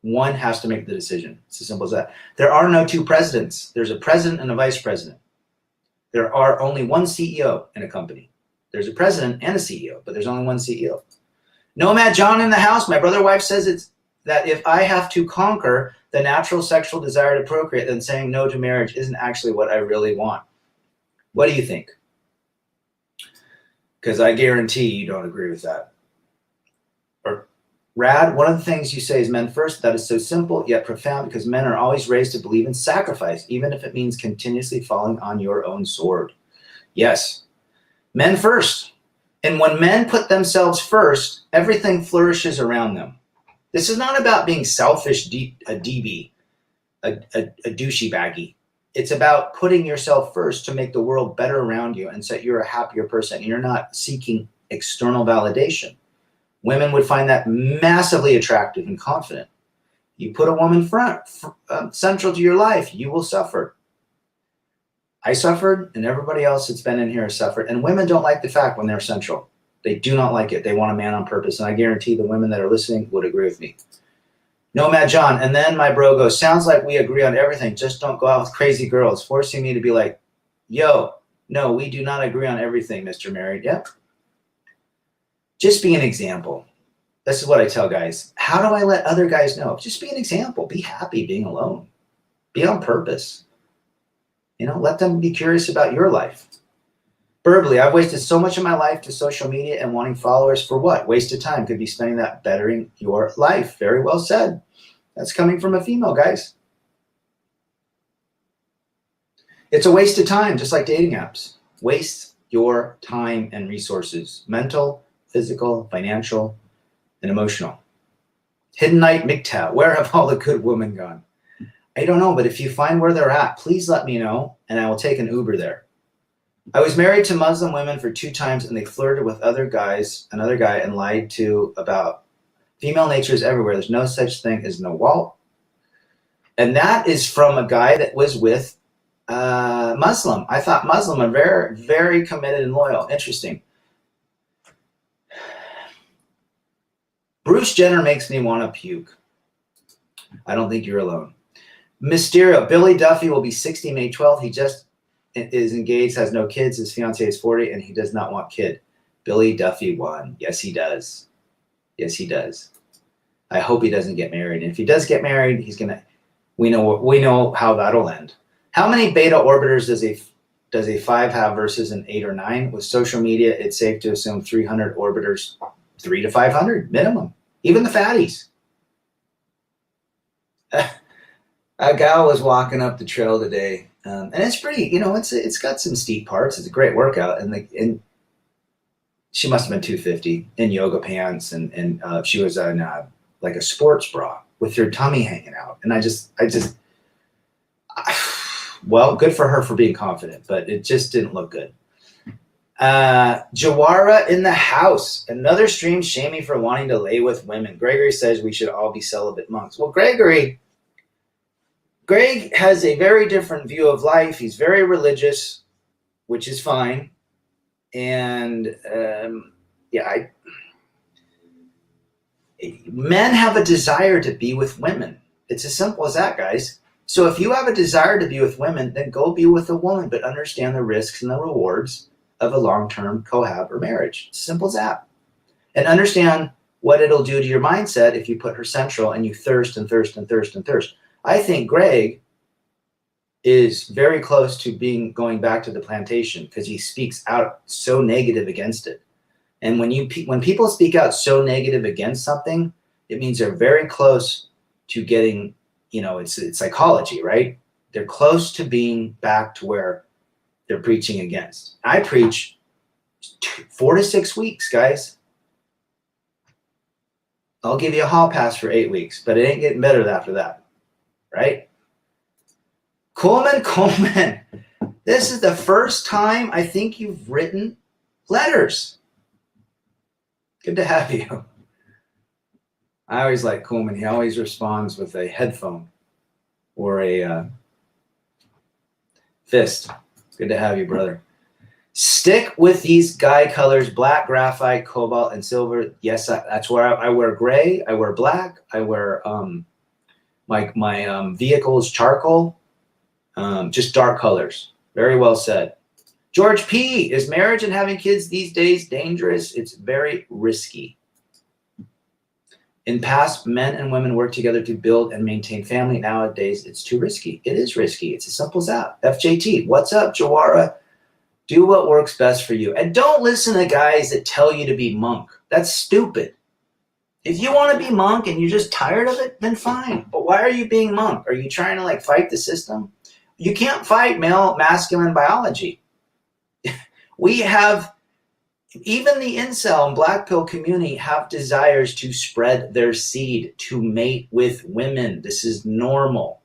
One has to make the decision. It's as simple as that. There are no two presidents. There's a president and a vice president. There are only one CEO in a company. There's a president and a CEO, but there's only one CEO. Nomad John in the house. My brother wife says that if I have to conquer the natural sexual desire to procreate, then saying no to marriage isn't actually what I really want. What do you think? Because I guarantee you don't agree with that. Or Rad, one of the things you say is men first. That is so simple yet profound because men are always raised to believe in sacrifice, even if it means continuously falling on your own sword. Yes, men first. And when men put themselves first, everything flourishes around them. This is not about being selfish, a DB, a douchey baggy. It's about putting yourself first to make the world better around you and so you're a happier person. You're not seeking external validation. Women would find that massively attractive and confident. You put a woman central to your life, you will suffer. I suffered, and everybody else that's been in here has suffered. And women don't like the fact when they're central. They do not like it. They want a man on purpose. And I guarantee the women that are listening would agree with me. Nomad John, and then my bro goes, sounds like we agree on everything. Just don't go out with crazy girls, forcing me to be like, yo, no, we do not agree on everything, Mr. Married. Yep. Just be an example. This is what I tell guys. How do I let other guys know? Just be an example. Be happy being alone. Be on purpose. You know, let them be curious about your life. Burbly, I've wasted so much of my life to social media and wanting followers for what? Wasted time. Could be spending that bettering your life. Very well said. That's coming from a female, guys. It's a waste of time, just like dating apps. Waste your time and resources. Mental, physical, financial, and emotional. Hidden Night Mgtow. Where have all the good women gone? I don't know, but if you find where they're at, please let me know, and I will take an Uber there. I was married to Muslim women for 2 times, and they flirted with another guy, and lied to about female nature is everywhere. There's no such thing as no wall. And that is from a guy that was with Muslim. I thought Muslim are very, very committed and loyal. Interesting. Bruce Jenner makes me want to puke. I don't think you're alone. Mysterio, Billy Duffy will be 60 May 12th. He just is engaged, has no kids. His fiance is 40, and he does not want kid. Billy Duffy won. Yes, he does. Yes, he does. I hope he doesn't get married. And if he does get married, he's gonna. We know how that'll end. How many beta orbiters does a 5 have versus an 8 or 9? With social media, it's safe to assume 300 orbiters, 300 to 500 minimum. Even the fatties. A gal was walking up the trail today, and it's pretty. You know, it's got some steep parts. It's a great workout, and she must have been 250 in yoga pants, and she was in like a sports bra with her tummy hanging out. And I just, well, good for her for being confident, but it just didn't look good. Jawara in the house. Another stream shaming for wanting to lay with women. Gregory says we should all be celibate monks. Well, Greg has a very different view of life. He's very religious, which is fine. And men have a desire to be with women. It's as simple as that, guys. So if you have a desire to be with women, then go be with a woman, but understand the risks and the rewards of a long-term cohab or marriage. It's simple as that. And understand what it'll do to your mindset if you put her central and you thirst and thirst and thirst and thirst. I think Greg is very close to going back to the plantation because he speaks out so negative against it. And when people speak out so negative against something, it means they're very close to getting, it's psychology, right? They're close to being back to where they're preaching against. I preach 4 to 6 weeks, guys. I'll give you a hall pass for 8 weeks, but it ain't getting better after that. Right? Coleman, this is the first time I think you've written letters. Good to have you. I always like Coleman. He always responds with a headphone or a fist. Good to have you, brother. Stick with these guy colors: black, graphite, cobalt, and silver. Yes, that's where I wear gray. I wear black. I wear my vehicle is charcoal, just dark colors. Very well said. George P. Is marriage and having kids these days dangerous? It's very risky. In past, men and women worked together to build and maintain family. Nowadays, it's too risky. It is risky. It's as simple as that. FJT, what's up, Jawara? Do what works best for you. And don't listen to guys that tell you to be monk. That's stupid. If you want to be monk and you're just tired of it, then fine. But why are you being monk? Are you trying to fight the system? You can't fight male masculine biology. We have, even the incel and black pill community have desires to spread their seed, to mate with women. This is normal.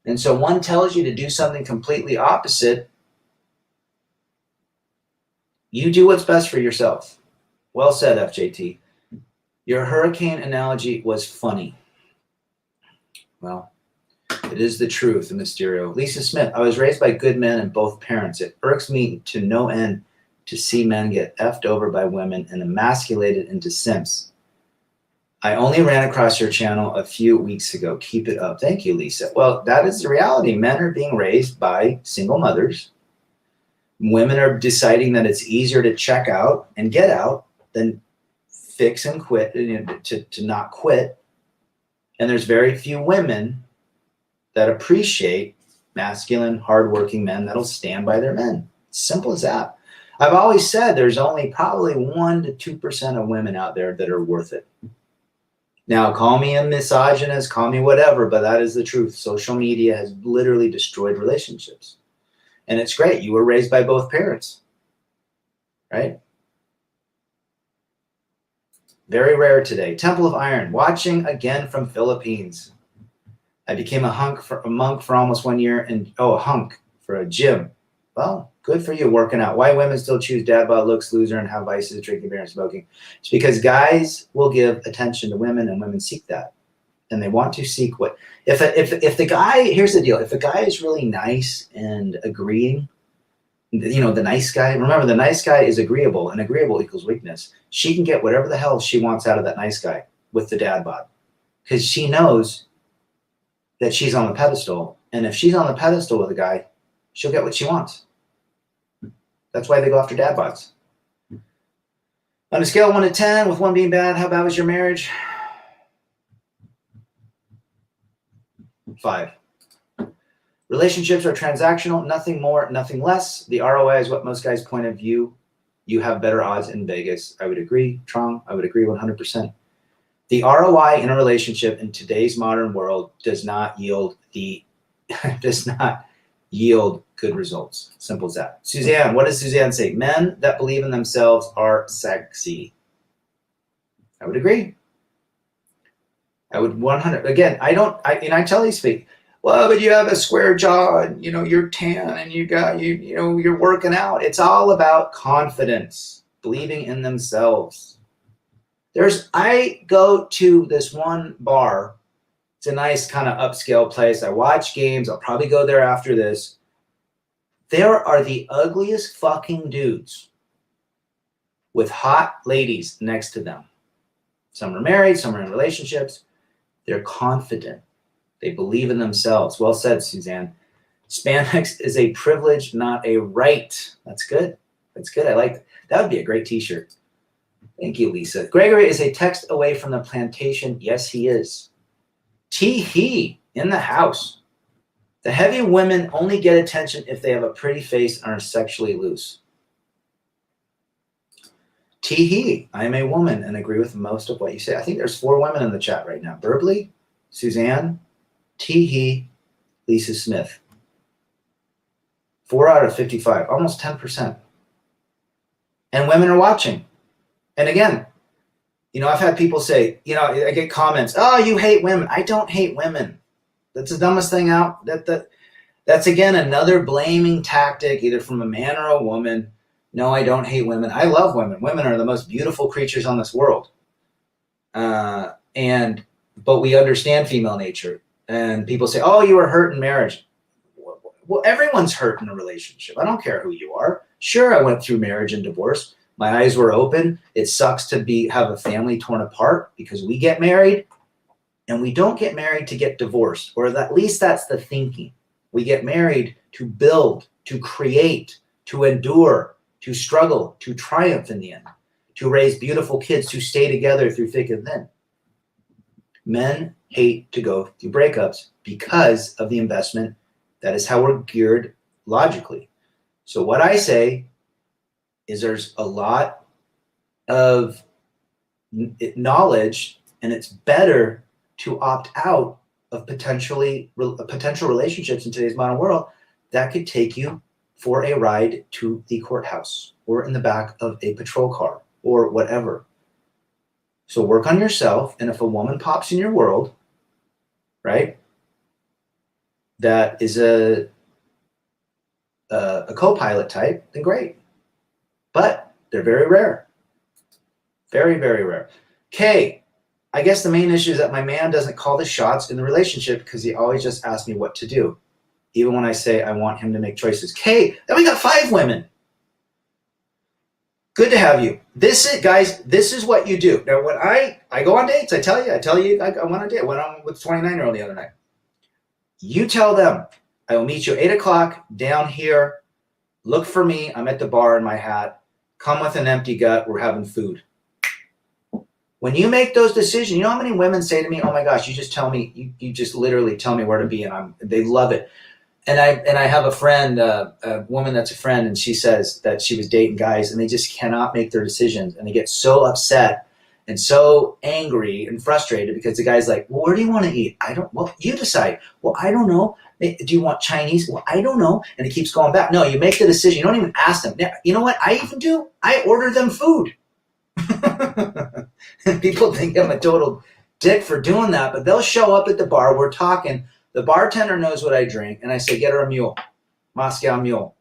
And so one tells you to do something completely opposite. You do what's best for yourself. Well said, FJT. Your hurricane analogy was funny. Well, it is the truth, Mysterio. Lisa Smith, I was raised by good men and both parents. It irks me to no end to see men get effed over by women and emasculated into simps. I only ran across your channel a few weeks ago. Keep it up. Thank you, Lisa. Well, that is the reality. Men are being raised by single mothers. Women are deciding that it's easier to check out and get out than fix and quit, to not quit. And there's very few women that appreciate masculine, hardworking men that'll stand by their men. Simple as that. I've always said there's only probably 1% to 2% of women out there that are worth it. Now, call me a misogynist, call me whatever, but that is the truth. Social media has literally destroyed relationships. And it's great. You were raised by both parents, right? Very rare today. Temple of Iron, watching again from Philippines. I became a monk for almost 1 year, and a hunk for a gym. Well, good for you working out. Why women still choose dad bod looks, loser, and have vices, drinking beer and smoking? It's because guys will give attention to women, and women seek that. And they want to seek what if the guy, here's the deal, if a guy is really nice and agreeing, the nice guy, remember the nice guy is agreeable, and agreeable equals weakness. She can get whatever the hell she wants out of that nice guy with the dad bod, because she knows that she's on the pedestal, and if she's on the pedestal with a guy, she'll get what she wants. That's why they go after dad bods. On a scale of 1 to 10, with 1 being bad, how bad was your marriage? 5. Relationships are transactional, nothing more, nothing less. The ROI is what most guys' point of view. You have better odds in Vegas. I would agree. Trong, I would agree 100%. The ROI in a relationship in today's modern world does not yield good results. Simple as that. Suzanne, what does Suzanne say? Men that believe in themselves are sexy. I would agree. I would 100. Again, I tell these people, well, but you have a square jaw and you're tan and you're working out. It's all about confidence, believing in themselves. I go to this one bar. It's a nice kind of upscale place. I watch games. I'll probably go there after this. There are the ugliest fucking dudes with hot ladies next to them. Some are married, some are in relationships. They're confident. They believe in themselves. Well said, Suzanne. Spandex is a privilege, not a right. That's good. That's good. I like that. That would be a great t-shirt. Thank you, Lisa. Gregory is a text away from the plantation. Yes, he is. Tee-hee in the house. The heavy women only get attention if they have a pretty face and are sexually loose. Tee-hee, I am a woman and agree with most of what you say. I think there's 4 women in the chat right now. Burbly, Suzanne, Tee-hee, Lisa Smith. 4 out of 55, almost 10%. And women are watching. And again, I've had people say, I get comments, oh, you hate women. I don't hate women. That's the dumbest thing out. That's again, another blaming tactic, either from a man or a woman. No, I don't hate women. I love women. Women are the most beautiful creatures on this world. But we understand female nature. And people say, oh, you were hurt in marriage. Well, everyone's hurt in a relationship. I don't care who you are. Sure, I went through marriage and divorce. My eyes were open. It sucks to have a family torn apart because we get married and we don't get married to get divorced, or at least that's the thinking. We get married to build, to create, to endure, to struggle, to triumph in the end, to raise beautiful kids, to stay together through thick and thin. Men hate to go through breakups because of the investment. That is how we're geared logically. So what I say is there's a lot of knowledge, and it's better to opt out of potential relationships in today's modern world that could take you for a ride to the courthouse or in the back of a patrol car or whatever. So work on yourself, and if a woman pops in your world, right, that is a co-pilot type, then great. But they're very rare. Very, very rare. K, I guess the main issue is that my man doesn't call the shots in the relationship because he always just asks me what to do, even when I say I want him to make choices. K, then we got 5 women. Good to have you. This is, guys, this is what you do. Now, when I go on dates, I tell you, I went on a date. I went on with a 29-year-old the other night. You tell them, I will meet you at 8 o'clock down here. Look for me. I'm at the bar in my hat. Come with an empty gut. We're having food. When you make those decisions, you know how many women say to me, oh my gosh, you just tell me, you just literally tell me where to be, and they love it. And I have a friend, a woman that's a friend, and she says that she was dating guys and they just cannot make their decisions, and they get so upset and so angry and frustrated because the guy's like, well, where do you want to eat? Well, you decide. Well, I don't know. Do you want Chinese? Well, I don't know. And it keeps going back. No, you make the decision. You don't even ask them. Now, you know what I even do? I order them food. People think I'm a total dick for doing that, but they'll show up at the bar. We're talking. The bartender knows what I drink, and I say, get her a mule, Moscow mule,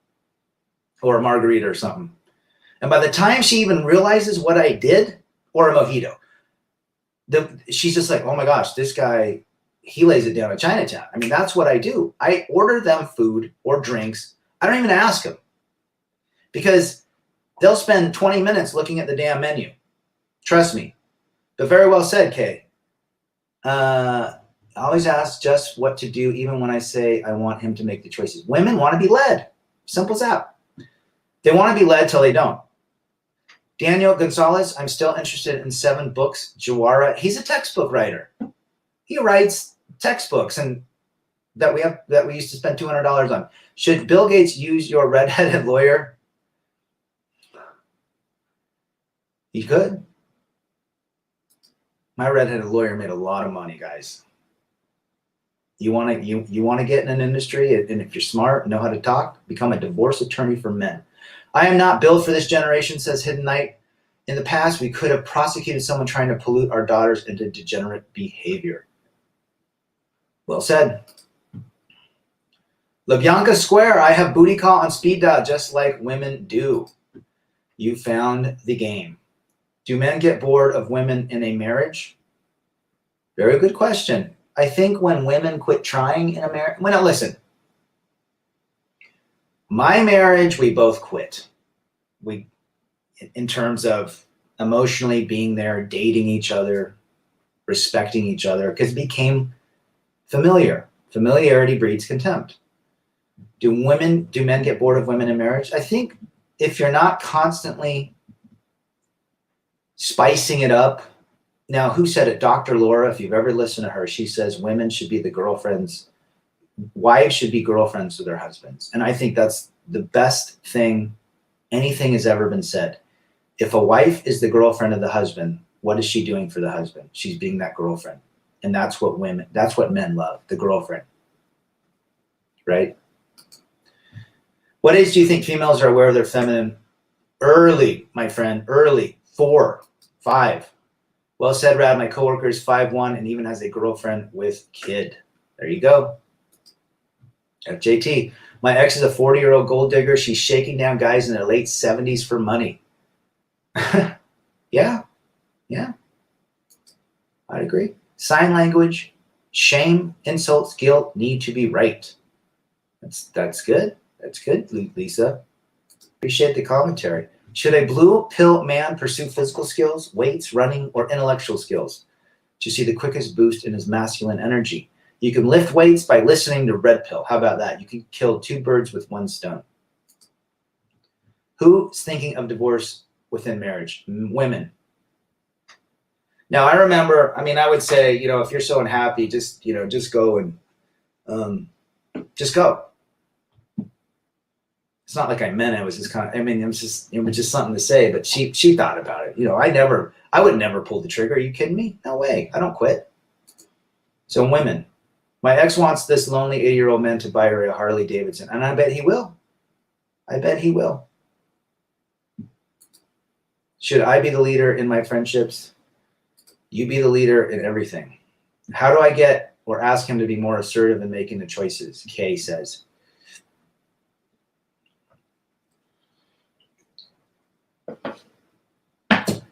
or a margarita or something. And by the time she even realizes what I did, or a mojito, she's just like, oh my gosh, this guy, he lays it down at Chinatown. I mean, that's what I do. I order them food or drinks. I don't even ask them because they'll spend 20 minutes looking at the damn menu. Trust me. But very well said, Kay. I always ask just what to do, even when I say I want him to make the choices. Women want to be led. Simple as that. They want to be led till they don't. Daniel Gonzalez, I'm still interested in 7 books. Jawara, he's a textbook writer. He writes textbooks and that we used to spend $200 on. Should Bill Gates use your redheaded lawyer? He could. My redheaded lawyer made a lot of money, guys. You want to get in an industry, and if you're smart, know how to talk, become a divorce attorney for men. I am not built for this generation, says Hidden Knight. In the past, we could have prosecuted someone trying to pollute our daughters into degenerate behavior. Well said. LaBianca Square, I have booty call on speed dial just like women do. You found the game. Do men get bored of women in a marriage? Very good question. I think when women quit trying in a marriage, well, now listen, my marriage, we both quit. In terms of emotionally being there, dating each other, respecting each other, because it became familiar. Familiarity breeds contempt. Do men get bored of women in marriage? I think if you're not constantly spicing it up. Now, who said it? Dr. Laura, if you've ever listened to her, she says women should be the girlfriends. Wives should be girlfriends to their husbands. And I think that's the best thing anything has ever been said. If a wife is the girlfriend of the husband, what is she doing for the husband? She's being that girlfriend. And that's what men love, the girlfriend. Right? What age do you think females are aware of their feminine? Early, my friend, early. 4, 5. Well said, Rad. My coworker is 5'1" and even has a girlfriend with kid. There you go. JT. My ex is a 40-year-old gold digger. She's shaking down guys in their late 70s for money. Yeah. I'd agree. Sign language, shame, insults, guilt need to be right. That's good. That's good, Lisa. Appreciate the commentary. Should a blue pill man pursue physical skills, weights, running, or intellectual skills to see the quickest boost in his masculine energy? You can lift weights by listening to Red Pill. How about that? You can kill 2 birds with 1 stone. Who's thinking of divorce within marriage? Women. Now I remember, I mean, I would say, you know, if you're so unhappy, just, you know, just go and just go. It's not like I meant it. It was just kind of, I mean, it was just something to say, but she thought about it. You know, I would never pull the trigger. Are you kidding me? No way. I don't quit. So women, my ex wants this lonely 80-year-old man to buy her a Harley Davidson. And I bet he will. I bet he will. Should I be the leader in my friendships? You be the leader in everything. How do I get or ask him to be more assertive in making the choices? Kay says.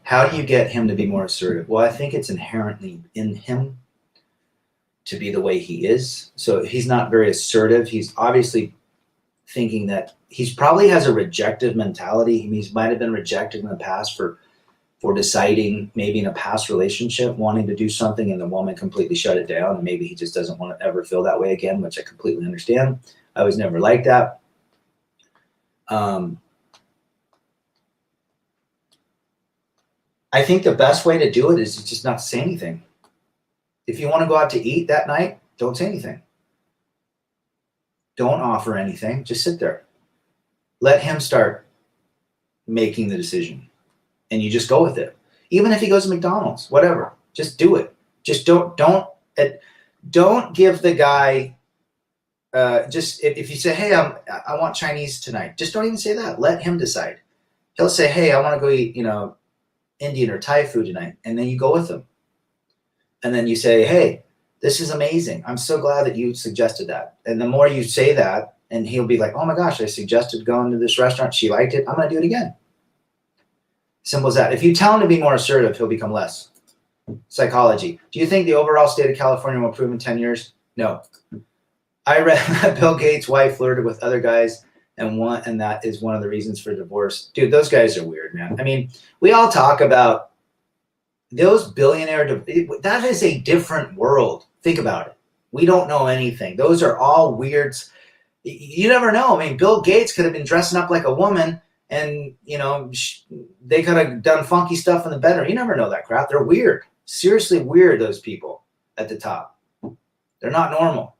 How do you get him to be more assertive? Well, I think it's inherently in him to be the way he is. So he's not very assertive. He's obviously thinking that he probably has a rejective mentality. He might have been rejected in the past for deciding, maybe in a past relationship, wanting to do something and the woman completely shut it down. And maybe he just doesn't want to ever feel that way again, which I completely understand. I was never like that. I think the best way to do it is just not to say anything. If you want to go out to eat that night, don't say anything. Don't offer anything. Just sit there. Let him start making the decision. And you just go with it. Even if he goes to McDonald's, whatever, just do it. Just don't give the guy, just if you say, hey, I want Chinese tonight, just don't even say that. Let him decide. He'll say, hey, I want to go eat, you know, Indian or Thai food tonight. And then you go with him. And then you say, hey, this is amazing. I'm so glad that you suggested that. And the more you say that, and he'll be like, oh my gosh, I suggested going to this restaurant. She liked it. I'm going to do it again. Simple as that. If you tell him to be more assertive, he'll become less. Psychology. Do you think the overall state of California will improve in 10 years? No. I read that Bill Gates' wife flirted with other guys and that is one of the reasons for divorce. Dude, those guys are weird, man. I mean, we all talk about those that is a different world. Think about it. We don't know anything. Those are all weirds. You never know. I mean, Bill Gates could have been dressing up like a woman and, you know, they could have done funky stuff in the bedroom. You never know that crap. They're weird. Seriously weird, those people at the top. They're not normal.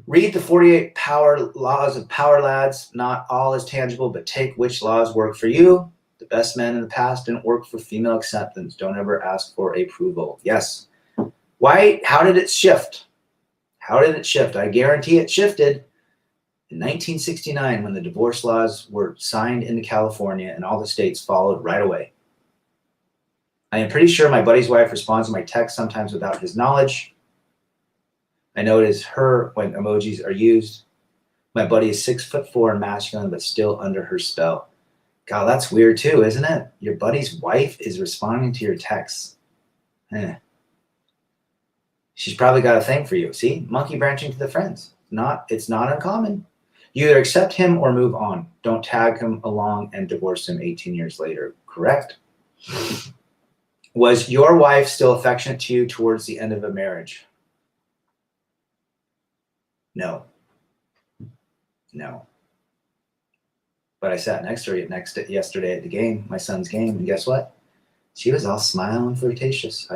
Read the 48 power laws of power, lads. Not all is tangible, but take which laws work for you. The best men in the past didn't work for female acceptance. Don't ever ask for approval. Yes. Why? How did it shift? How did it shift? I guarantee it shifted in 1969 when the divorce laws were signed into California and all the states followed right away. I am pretty sure my buddy's wife responds to my text sometimes without his knowledge. I know it is her when emojis are used. My buddy is 6'4" and masculine, but still under her spell. God, that's weird too, isn't it? Your buddy's wife is responding to your texts. She's probably got a thing for you. See, monkey branching to the friends. It's not uncommon. You either accept him or move on. Don't tag him along and divorce him 18 years later. Correct. Was your wife still affectionate to you towards the end of a marriage? No. But I sat next to her yesterday at the game, my son's game, and guess what? She was all smile and flirtatious.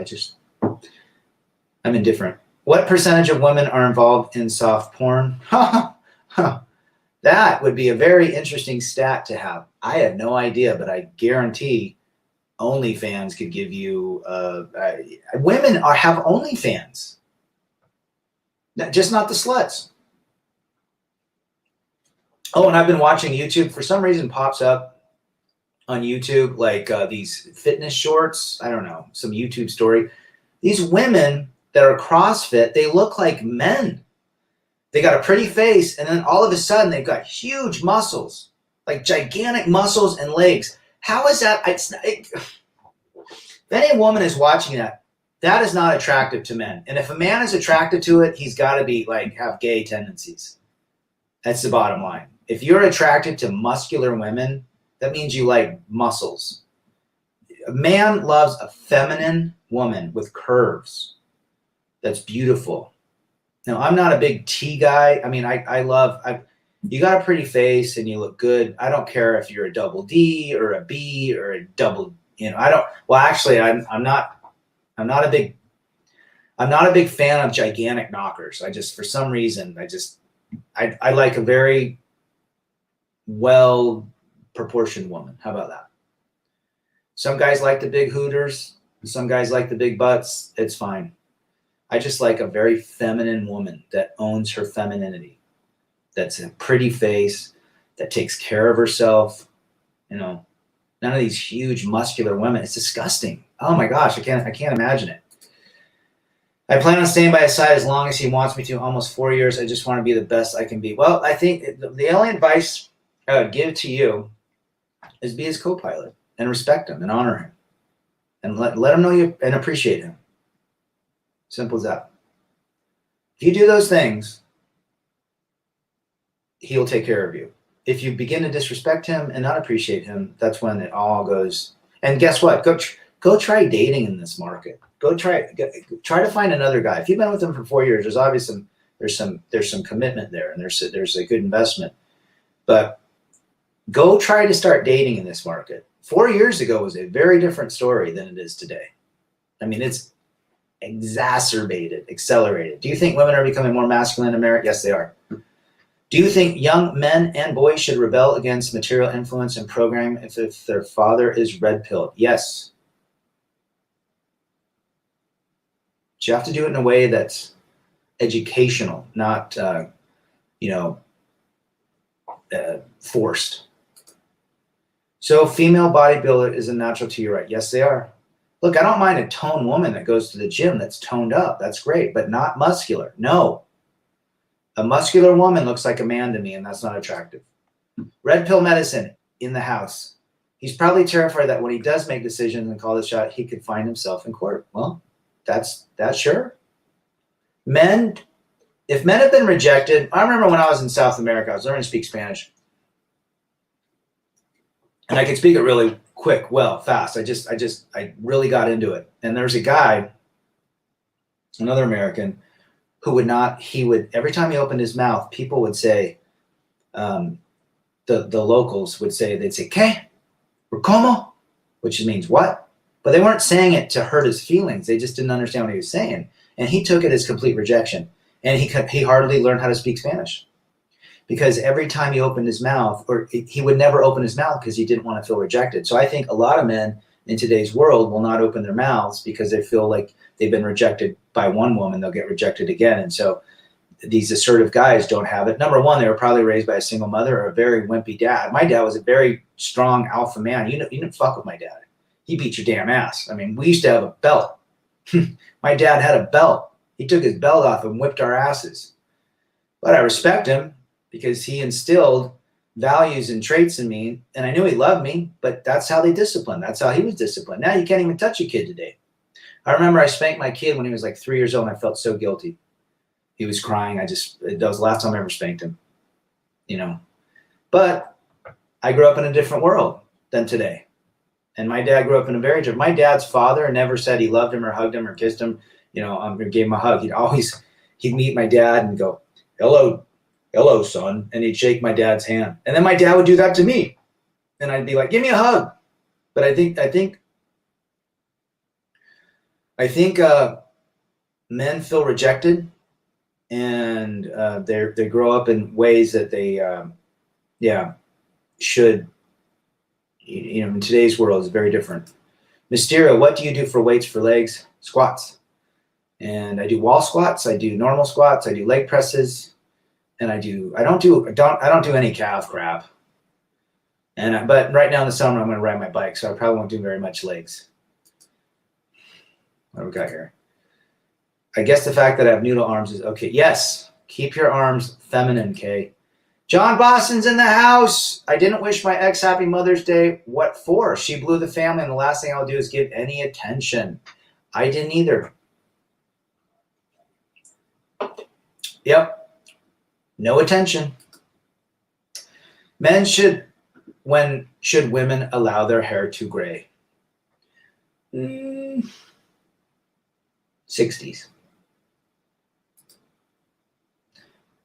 I'm indifferent. What percentage of women are involved in soft porn? That would be a very interesting stat to have. I have no idea, but I guarantee OnlyFans could give you. Women have OnlyFans, just not the sluts. Oh, and I've been watching YouTube. For some reason, pops up on YouTube like these fitness shorts. I don't know, some YouTube story. These women that are CrossFit, they look like men. They got a pretty face, and then all of a sudden, they've got huge muscles, like gigantic muscles and legs. How is that? If any woman is watching that, that is not attractive to men. And if a man is attracted to it, he's got to be like have gay tendencies. That's the bottom line. If you're attracted to muscular women, that means you like muscles. A man loves a feminine woman with curves. That's beautiful. Now, I'm not a big T guy. I mean, you got a pretty face and you look good. I don't care if you're a double D or a B or a double, I'm not I'm not a big fan of gigantic knockers. For some reason, I like a very well proportioned woman. How about that? Some guys like the big hooters. Some guys like the big butts. It's fine. I just like a very feminine woman that owns her femininity. That's a pretty face, that takes care of herself. None of these huge muscular women. It's disgusting. Oh my gosh, I can't imagine it. I plan on staying by his side as long as he wants me to. Almost 4 years. I just want to be the best I can be. Well, I think the only advice I would give to you is be his co-pilot and respect him and honor him and let him know you and appreciate him. Simple as that. If you do those things, he'll take care of you. If you begin to disrespect him and not appreciate him, that's when it all goes. And guess what? Go try dating in this market. Try to find another guy. If you've been with him for 4 years, there's obviously there's some commitment there, and there's a good investment. But go try to start dating in this market. 4 years ago was a very different story than it is today. I mean, it's accelerated. Do you think women are becoming more masculine in America? Yes, they are. Do you think young men and boys should rebel against material influence and programming if their father is red-pilled? Yes. But you have to do it in a way that's educational, not, forced. So female bodybuilder is a natural to your right. Yes, they are. Look, I don't mind a toned woman that goes to the gym that's toned up. That's great, but not muscular. No. A muscular woman looks like a man to me, and that's not attractive. Red pill medicine in the house. He's probably terrified that when he does make decisions and call the shot, he could find himself in court. Well, that's sure. If men have been rejected, I remember when I was in South America, I was learning to speak Spanish. And I could speak it really quick, fast. I really got into it. And there's a guy, another American, who would every time he opened his mouth, people would say, the locals would say, they'd say, ¿Qué? Or ¿Cómo? Which means what? But they weren't saying it to hurt his feelings. They just didn't understand what he was saying. And he took it as complete rejection. And he hardly learned how to speak Spanish. Because every time he opened his mouth, or he would never open his mouth because he didn't want to feel rejected. So I think a lot of men in today's world will not open their mouths because they feel like they've been rejected by one woman, they'll get rejected again. And so these assertive guys don't have it. Number one, they were probably raised by a single mother or a very wimpy dad. My dad was a very strong alpha man. You didn't fuck with my dad. He beat your damn ass. I mean, we used to have a belt. My dad had a belt. He took his belt off and whipped our asses. But I respect him because he instilled values and traits in me, and I knew he loved me, but that's how they discipline. That's how he was disciplined. Now you can't even touch a kid today. I remember I spanked my kid when he was like 3 years old, and I felt so guilty. He was crying. That was the last time I ever spanked him, But I grew up in a different world than today. And my dad grew up in a very different. My dad's father never said he loved him or hugged him or kissed him, gave him a hug. He'd meet my dad and go, hello, son. And he'd shake my dad's hand. And then my dad would do that to me. And I'd be like, give me a hug. But I think men feel rejected, and they grow up in ways that they, should. In today's world is very different. Mysterio, what do you do for weights for legs? Squats. And I do wall squats. I do normal squats. I do leg presses, and I don't do any calf crap. But right now in the summer I'm going to ride my bike, so I probably won't do very much legs. What do we got here? I guess the fact that I have noodle arms is okay. Yes, keep your arms feminine, Kay. John Boston's in the house. I didn't wish my ex happy Mother's Day. What for? She blew the family, and the last thing I'll do is give any attention. I didn't either. Yep. No attention. When should women allow their hair to gray? 60s.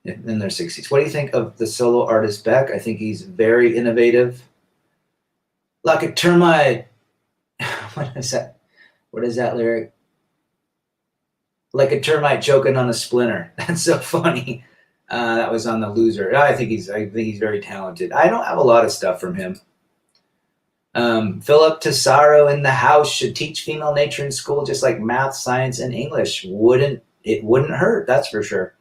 In their 60s. What do you think of the solo artist Beck? I think he's very innovative. Like a termite. What is that lyric? like a termite choking on a splinter. That's so funny. That was on The Loser. I think he's very talented. I don't have a lot of stuff from him. Philip Tesaro in the house should teach female nature in school, just like math, science, and English. It wouldn't hurt, that's for sure.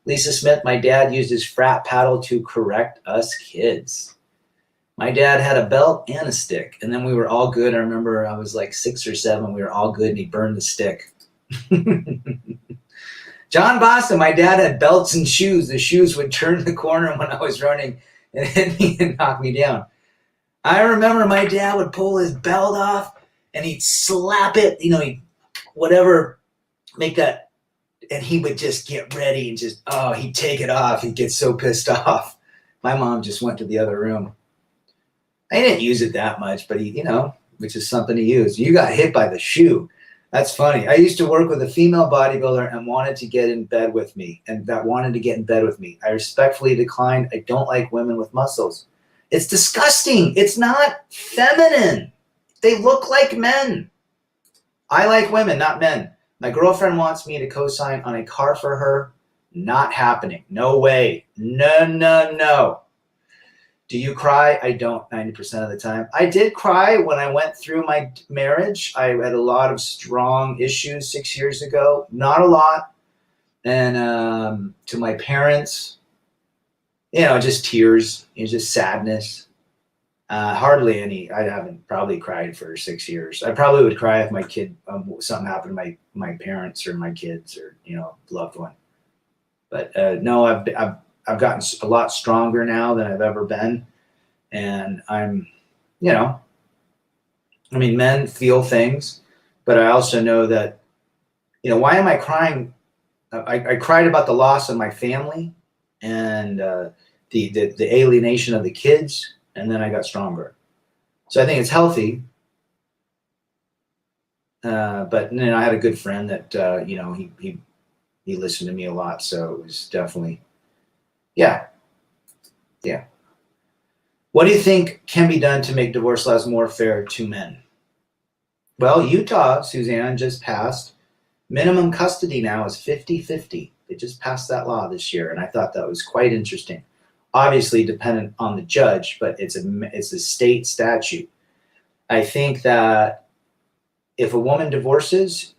Lisa Smith, my dad used his frat paddle to correct us kids. My dad had a belt and a stick, and then we were all good. I remember I was like 6 or 7. We were all good, and he burned the stick. John Boston, my dad had belts and shoes. The shoes would turn the corner when I was running and hit me and knock me down. I remember my dad would pull his belt off and he'd slap it, he'd whatever, make that, and he would just get ready and he'd take it off. He'd get so pissed off. My mom just went to the other room. I didn't use it that much, but which is something to use. You got hit by the shoe. That's funny. I used to work with a female bodybuilder and wanted to get in bed with me. I respectfully declined. I don't like women with muscles. It's disgusting. It's not feminine. They look like men. I like women, not men. My girlfriend wants me to co-sign on a car for her. Not happening. No way. No. Do you cry? I don't 90% of the time. I did cry when I went through my marriage. I had a lot of strong issues 6 years ago. Not a lot. And to my parents, just tears, just sadness. Hardly any. I haven't probably cried for 6 years. I probably would cry if my kid, something happened to my parents or my kids or, loved one. But no, I've gotten a lot stronger now than I've ever been. And I'm, men feel things, but I also know that, why am I crying? I cried about the loss of my family and the alienation of the kids, and then I got stronger. So I think it's healthy. But I had a good friend that, he listened to me a lot. So it was definitely, yeah. What do you think can be done to make divorce laws more fair to men? Well, Utah, Suzanne, just passed. Minimum custody now is 50-50. They just passed that law this year, and I thought that was quite interesting. Obviously dependent on the judge, but it's a state statute. I think that if a woman divorces,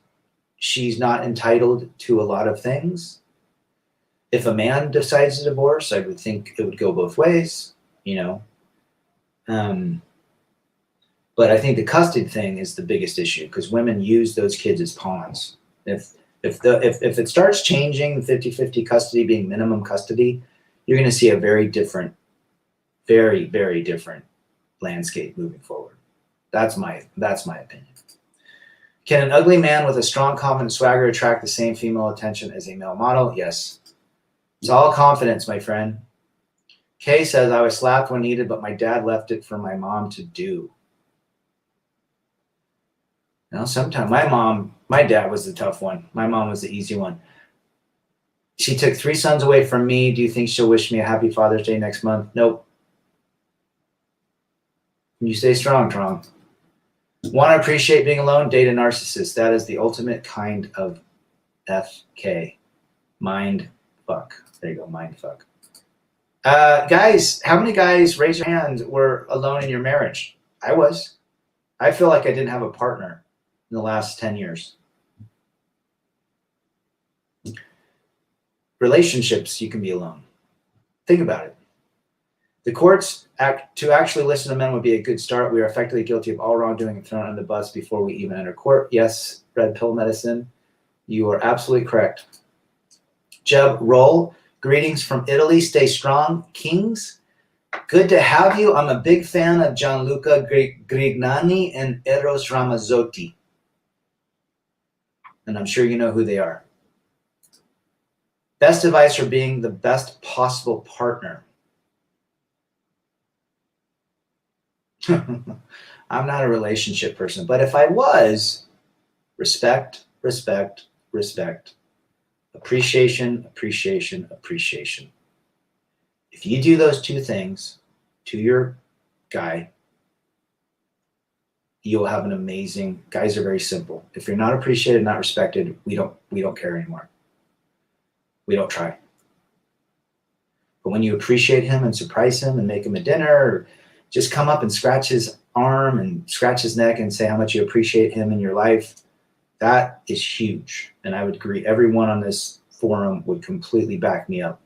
she's not entitled to a lot of things. If a man decides to divorce, I would think it would go both ways, But I think the custody thing is the biggest issue because women use those kids as pawns. If it starts changing, 50-50 custody being minimum custody, you're going to see a very different, very, very different landscape moving forward. That's my opinion. Can an ugly man with a strong, confident swagger attract the same female attention as a male model? Yes. It's all confidence, my friend. Kay says, I was slapped when needed, but my dad left it for my mom to do. Sometimes my dad was the tough one. My mom was the easy one. She took 3 sons away from me. Do you think she'll wish me a happy Father's Day next month? Nope. You stay strong, Trong. Want to appreciate being alone? Date a narcissist. That is the ultimate kind of FK. Mind fuck. There you go, mind fuck. Guys, how many guys, raise your hand, were alone in your marriage? I was. I feel like I didn't have a partner in the last 10 years. Relationships, you can be alone. Think about it. The courts to actually listen to men would be a good start. We are effectively guilty of all wrongdoing and thrown under the bus before we even enter court. Yes, red pill medicine. You are absolutely correct. Jeb Roll, greetings from Italy. Stay strong, Kings. Good to have you. I'm a big fan of Gianluca Grignani and Eros Ramazzotti. And I'm sure you know who they are. Best advice for being the best possible partner. I'm not a relationship person, but if I was, respect, respect, respect. Appreciation, appreciation, appreciation. If you do those 2 things to your guy, you'll have an amazing, guys are very simple. If you're not appreciated, not respected, we don't care anymore. We don't try. But when you appreciate him and surprise him and make him a dinner, or just come up and scratch his arm and scratch his neck and say how much you appreciate him in your life, that is huge. And I would agree, everyone on this forum would completely back me up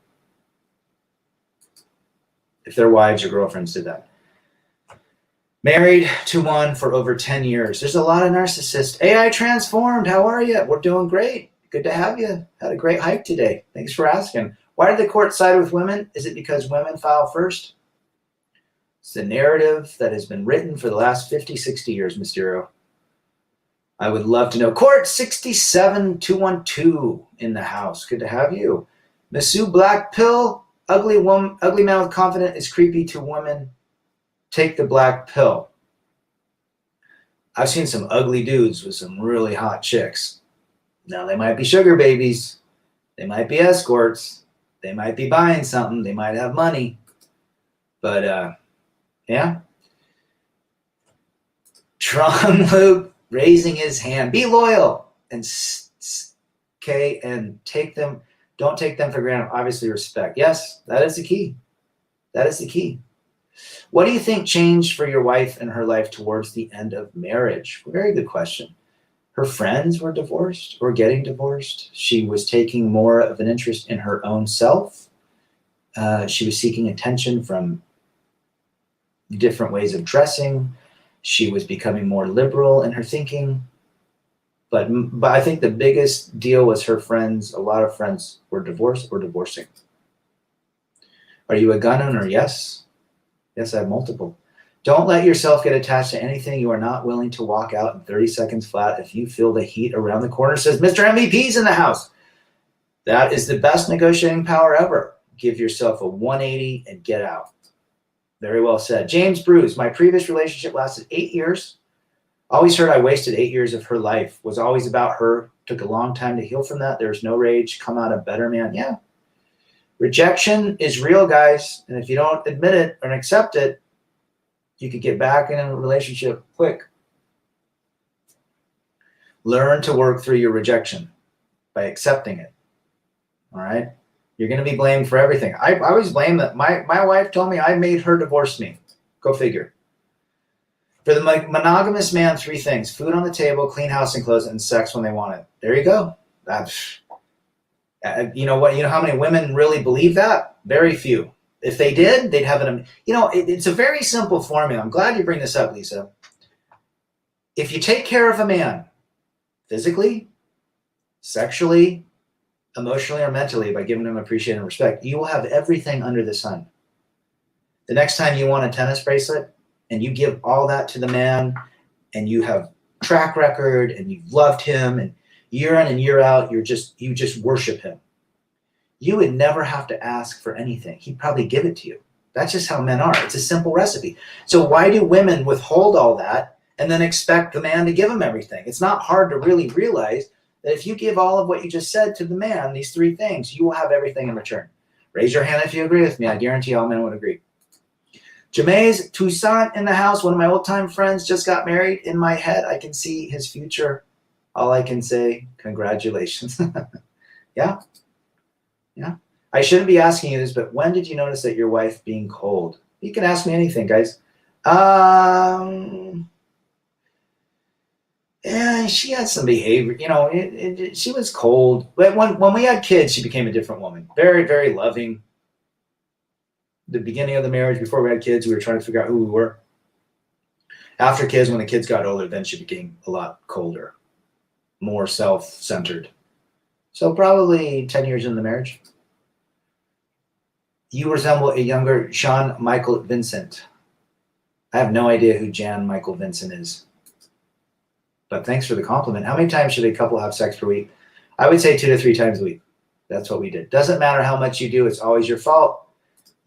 if their wives or girlfriends did that. Married to one for over 10 years. There's a lot of narcissists. AI transformed. How are you? We're doing great. Good to have you. Had a great hike today. Thanks for asking. Why did the court side with women? Is it because women file first? It's the narrative that has been written for the last 50, 60 years, Mysterio. I would love to know. Court 67212 in the house. Good to have you. Masu Black Pill. Ugly man with confidence is creepy to women. Take the black pill. I've seen some ugly dudes with some really hot chicks. Now, they might be sugar babies. They might be escorts. They might be buying something. They might have money. But, yeah. Tron Luke raising his hand. Be loyal. And take them. Don't take them for granted. Obviously, respect. Yes, that is the key. That is the key. What do you think changed for your wife in her life towards the end of marriage? Very good question. Her friends were divorced or getting divorced. She was taking more of an interest in her own self. She was seeking attention from different ways of dressing. She was becoming more liberal in her thinking. But I think the biggest deal was her friends. A lot of friends were divorced or divorcing. Are you a gun owner? Yes. Yes, I have multiple. Don't let yourself get attached to anything you are not willing to walk out in 30 seconds flat if you feel the heat around the corner, says Mr. MVP's in the house. That is the best negotiating power ever. Give yourself a 180 and get out. Very well said. James Bruce, my previous relationship lasted 8 years. Always heard I wasted 8 years of her life. Was always about her. Took a long time to heal from that. There was no rage. Come out a better man. Yeah. Rejection is real, guys. And if you don't admit it or accept it, you could get back in a relationship quick. Learn to work through your rejection by accepting it. All right? You're going to be blamed for everything. I always blame that. My wife told me I made her divorce me. Go figure. For the monogamous man, 3 things. Food on the table, clean house and clothes, and sex when they want it. There you go. You know what? You know how many women really believe that? Very few. If they did, they'd have an. It's a very simple formula. I'm glad you bring this up, Lisa. If you take care of a man, physically, sexually, emotionally, or mentally, by giving him appreciation and respect, you will have everything under the sun. The next time you want a tennis bracelet, and you give all that to the man, and you have track record, and you've loved him, and year in and year out, you just worship him. You would never have to ask for anything. He'd probably give it to you. That's just how men are. It's a simple recipe. So why do women withhold all that and then expect the man to give them everything? It's not hard to really realize that if you give all of what you just said to the man, these 3 things, you will have everything in return. Raise your hand if you agree with me. I guarantee all men would agree. Jamaiz Toussaint in the house. One of my old-time friends just got married. In my head, I can see his future. All I can say, congratulations. Yeah. Yeah. I shouldn't be asking you this, but when did you notice that your wife being cold? You can ask me anything, guys. Yeah, she had some behavior. She was cold. But when we had kids, she became a different woman. Very, very loving. The beginning of the marriage, before we had kids, we were trying to figure out who we were. After kids, when the kids got older, then she became a lot colder, more self-centered. So probably 10 years in the marriage. You resemble a younger Sean Michael Vincent. I have no idea who Jan Michael Vincent is. But thanks for the compliment. How many times should a couple have sex per week? I would say 2 to 3 times a week. That's what we did. Doesn't matter how much you do. It's always your fault.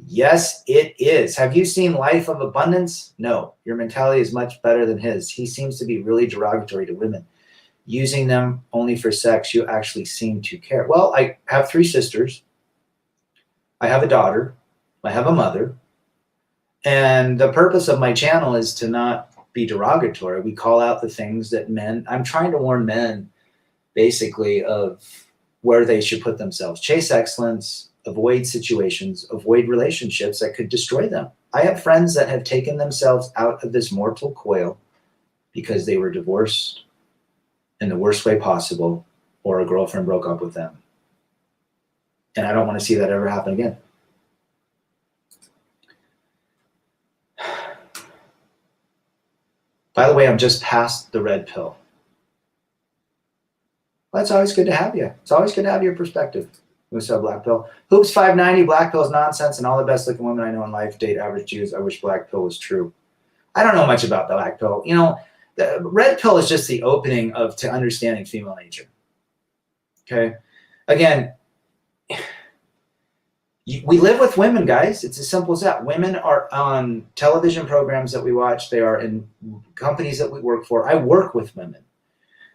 Yes, it is. Have you seen Life of Abundance? No. Your mentality is much better than his. He seems to be really derogatory to women. Using them only for sex, you actually seem to care. Well, I have 3 sisters. I have a daughter. I have a mother. And the purpose of my channel is to not be derogatory. We call out the things that men, I'm trying to warn men basically of where they should put themselves. Chase excellence, avoid situations, avoid relationships that could destroy them. I have friends that have taken themselves out of this mortal coil because they were divorced in the worst way possible, or a girlfriend broke up with them. And I don't want to see that ever happen again. By the way, I'm just past the red pill. Well, it's always good to have you. It's always good to have your perspective. We saw black pill. Hoops 590, black pill is nonsense, and all the best looking women I know in life date average Jews. I wish black pill was true. I don't know much about the black pill. You know, the red pill is just the opening to understanding female nature. Okay. Again, we live with women, guys. It's as simple as that. Women are on television programs that we watch. They are in companies that we work for. I work with women.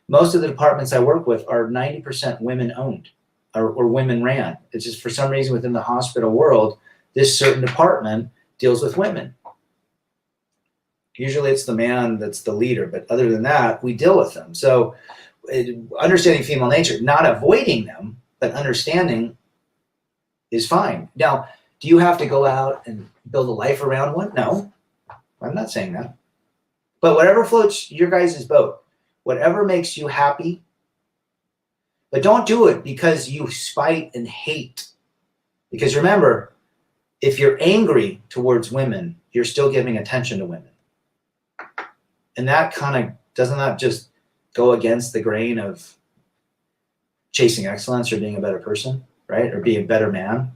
Most of the departments I work with are 90% women owned or women ran. It's just for some reason within the hospital world, this certain department deals with women. Usually it's the man that's the leader, but other than that, we deal with them. So understanding female nature, not avoiding them, but understanding is fine. Now, do you have to go out and build a life around one? No, I'm not saying that. But whatever floats your guys' boat, whatever makes you happy, but don't do it because you spite and hate. Because remember, if you're angry towards women, you're still giving attention to women. And that kind of, doesn't that just go against the grain of chasing excellence or being a better person, right? Or being a better man?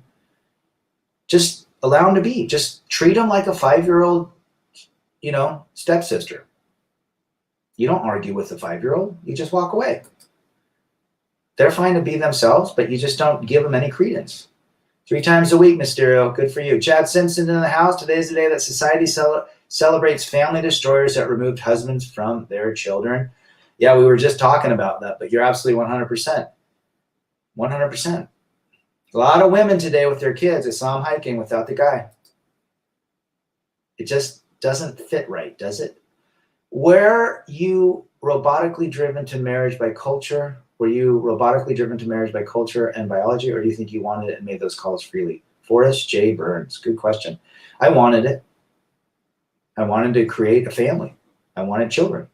Just allow them to be. Just treat them like a 5-year-old, stepsister. You don't argue with a 5-year-old. You just walk away. They're fine to be themselves, but you just don't give them any credence. 3 times a week, Mysterio. Good for you. Chad Simpson in the house. Today's the day that society celebrates family destroyers that removed husbands from their children. Yeah, we were just talking about that, but you're absolutely 100%. 100%. A lot of women today with their kids. I saw them hiking without the guy. It just doesn't fit right, does it? Were you robotically driven to marriage by culture? Were you robotically driven to marriage by culture and biology, or do you think you wanted it and made those calls freely? Forrest J. Burns, good question. I wanted it. I wanted to create a family. I wanted children.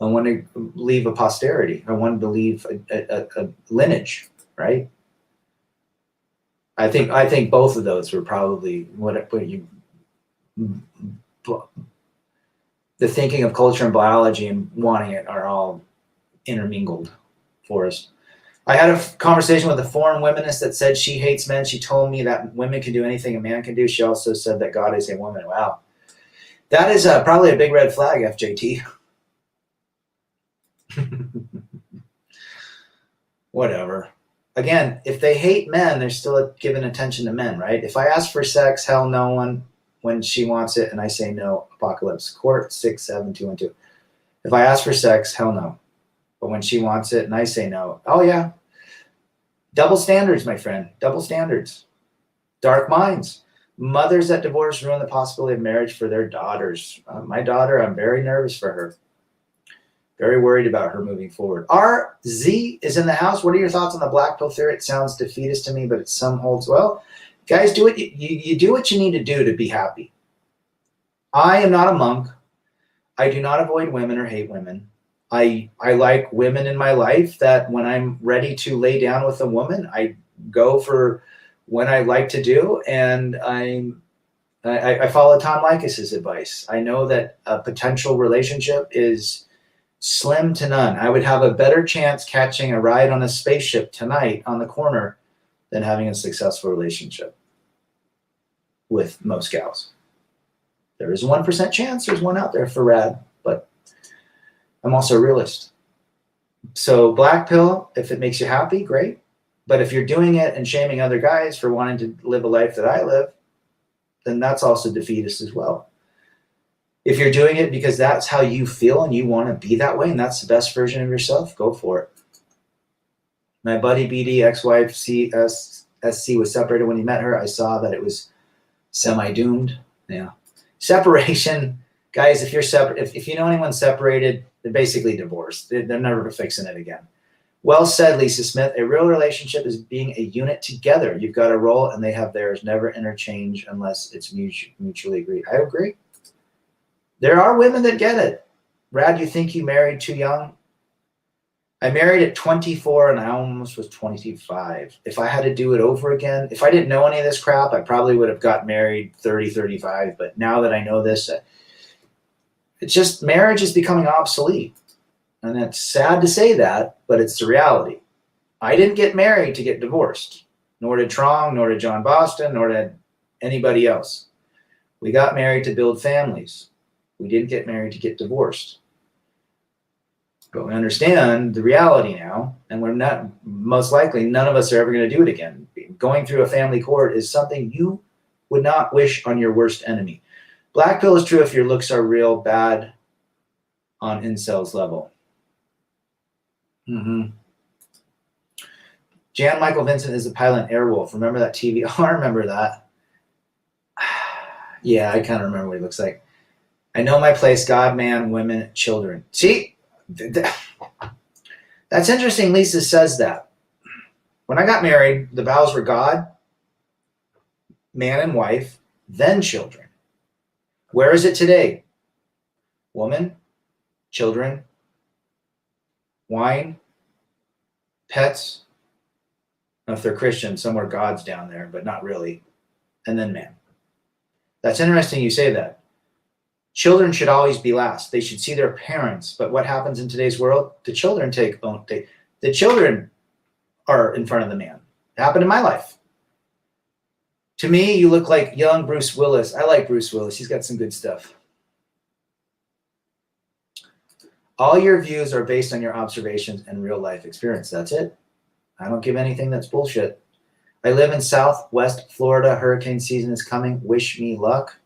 I wanted to leave a posterity. I wanted to leave a lineage, right? I think both of those were probably the thinking of culture and biology and wanting it are all intermingled for us. I had a conversation with a foreign womanist that said she hates men. She told me that women can do anything a man can do. She also said that God is a woman. Wow. That is probably a big red flag, FJT. Whatever. Again, if they hate men, they're still giving attention to men, right? If I ask for sex, hell no one when she wants it, and I say no. Apocalypse. Court 67212. If I ask for sex, hell no. But when she wants it and I say no, oh yeah. Double standards, my friend. Double standards. Dark minds. Mothers that divorce ruin the possibility of marriage for their daughters. My daughter, I'm very nervous for her. Very worried about her moving forward. RZ is in the house. What are your thoughts on the black pill theory? It sounds defeatist to me, but it some holds well. Guys, do it. You do what you need to do to be happy. I am not a monk. I do not avoid women or hate women. I like women in my life that when I'm ready to lay down with a woman, I go for when I like to do, and I follow Tom Leykis's advice. I know that a potential relationship is slim to none. I would have a better chance catching a ride on a spaceship tonight on the corner than having a successful relationship with most gals. There is a 1% chance there's one out there for rad, but I'm also a realist. So black pill, if it makes you happy, great. But if you're doing it and shaming other guys for wanting to live a life that I live, then that's also defeatist as well. If you're doing it because that's how you feel and you want to be that way and that's the best version of yourself, go for it. My buddy BD, ex-wife SC was separated when he met her. I saw that it was semi-doomed. Yeah. Separation Guys, if you're separate, if you know anyone separated, they're basically divorced. They're never fixing it again. Well said, Lisa Smith. A real relationship is being a unit together. You've got a role and they have theirs. Never interchange unless it's mutually agreed. I agree. There are women that get it. Brad, you think you married too young? I married at 24 and I almost was 25. If I had to do it over again, if I didn't know any of this crap, I probably would have got married 30, 35. But now that I know this, it's just marriage is becoming obsolete. And it's sad to say that, but it's the reality. I didn't get married to get divorced, nor did Trong, nor did John Boston, nor did anybody else. We got married to build families. We didn't get married to get divorced. But we understand the reality now, and we're not, most likely, none of us are ever going to do it again. Going through a family court is something you would not wish on your worst enemy. Black pill is true if your looks are real bad on incels level. Jan Michael Vincent is the pilot in Airwolf. Remember that TV? Oh, I remember that. Yeah, I kind of remember what he looks like. I know my place, God, man, women, children. See? That's interesting. Lisa says that. When I got married, the vows were God, man and wife, then children. Where is it today? Woman, children, wine, pets. Now, if they're Christian, somewhere God's down there, but not really. And then man. That's interesting you say that. Children should always be last. They should see their parents. But what happens in today's world? The children the children are in front of the man. It happened in my life. To me, you look like young Bruce Willis. I like Bruce Willis. He's got some good stuff. All your views are based on your observations and real life experience. That's it. I don't give anything that's bullshit. I live in Southwest Florida. Hurricane season is coming. Wish me luck.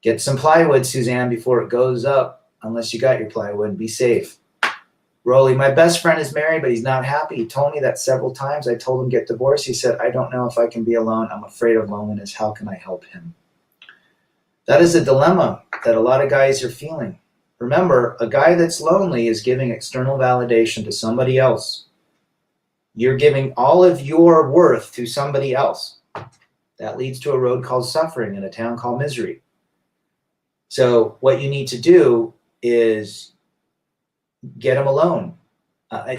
Get some plywood, Suzanne, before it goes up. Unless you got your plywood. Be safe. Rolly, my best friend is married, but he's not happy. He told me that several times. I told him get divorced. He said, I don't know if I can be alone. I'm afraid of loneliness. How can I help him? That is a dilemma that a lot of guys are feeling. Remember, a guy that's lonely is giving external validation to somebody else. You're giving all of your worth to somebody else. That leads to a road called suffering and a town called misery. So what you need to do is get them alone. I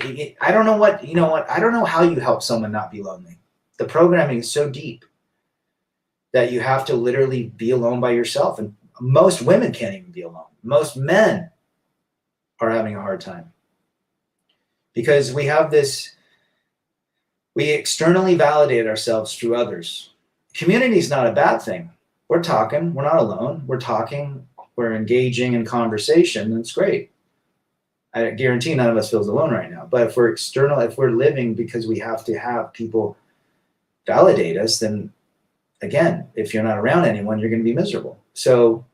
don't know what, I don't know how you help someone not be lonely. The programming is so deep that you have to literally be alone by yourself. And most women can't even be alone. Most men are having a hard time because we have this, we externally validate ourselves through others. Community is not a bad thing. We're talking, we're not alone. We're talking, we're engaging in conversation. That's great. I guarantee none of us feels alone right now. But if we're external, if we're living because we have to have people validate us, then again, if you're not around anyone, you're going to be miserable. So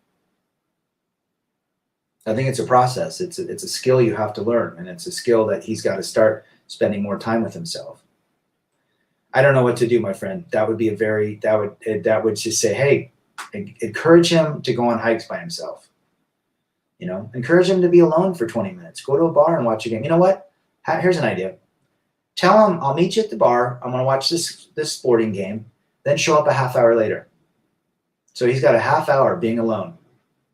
I think it's a process. It's a skill you have to learn. And it's a skill that he's got to start spending more time with himself. I don't know what to do, my friend. That would be that would just say, hey, encourage him to go on hikes by himself. Encourage him to be alone for 20 minutes. Go to a bar and watch a game. You know what? Here's an idea. Tell him, I'll meet you at the bar. I'm going to watch this sporting game, then show up a half hour later. So he's got a half hour being alone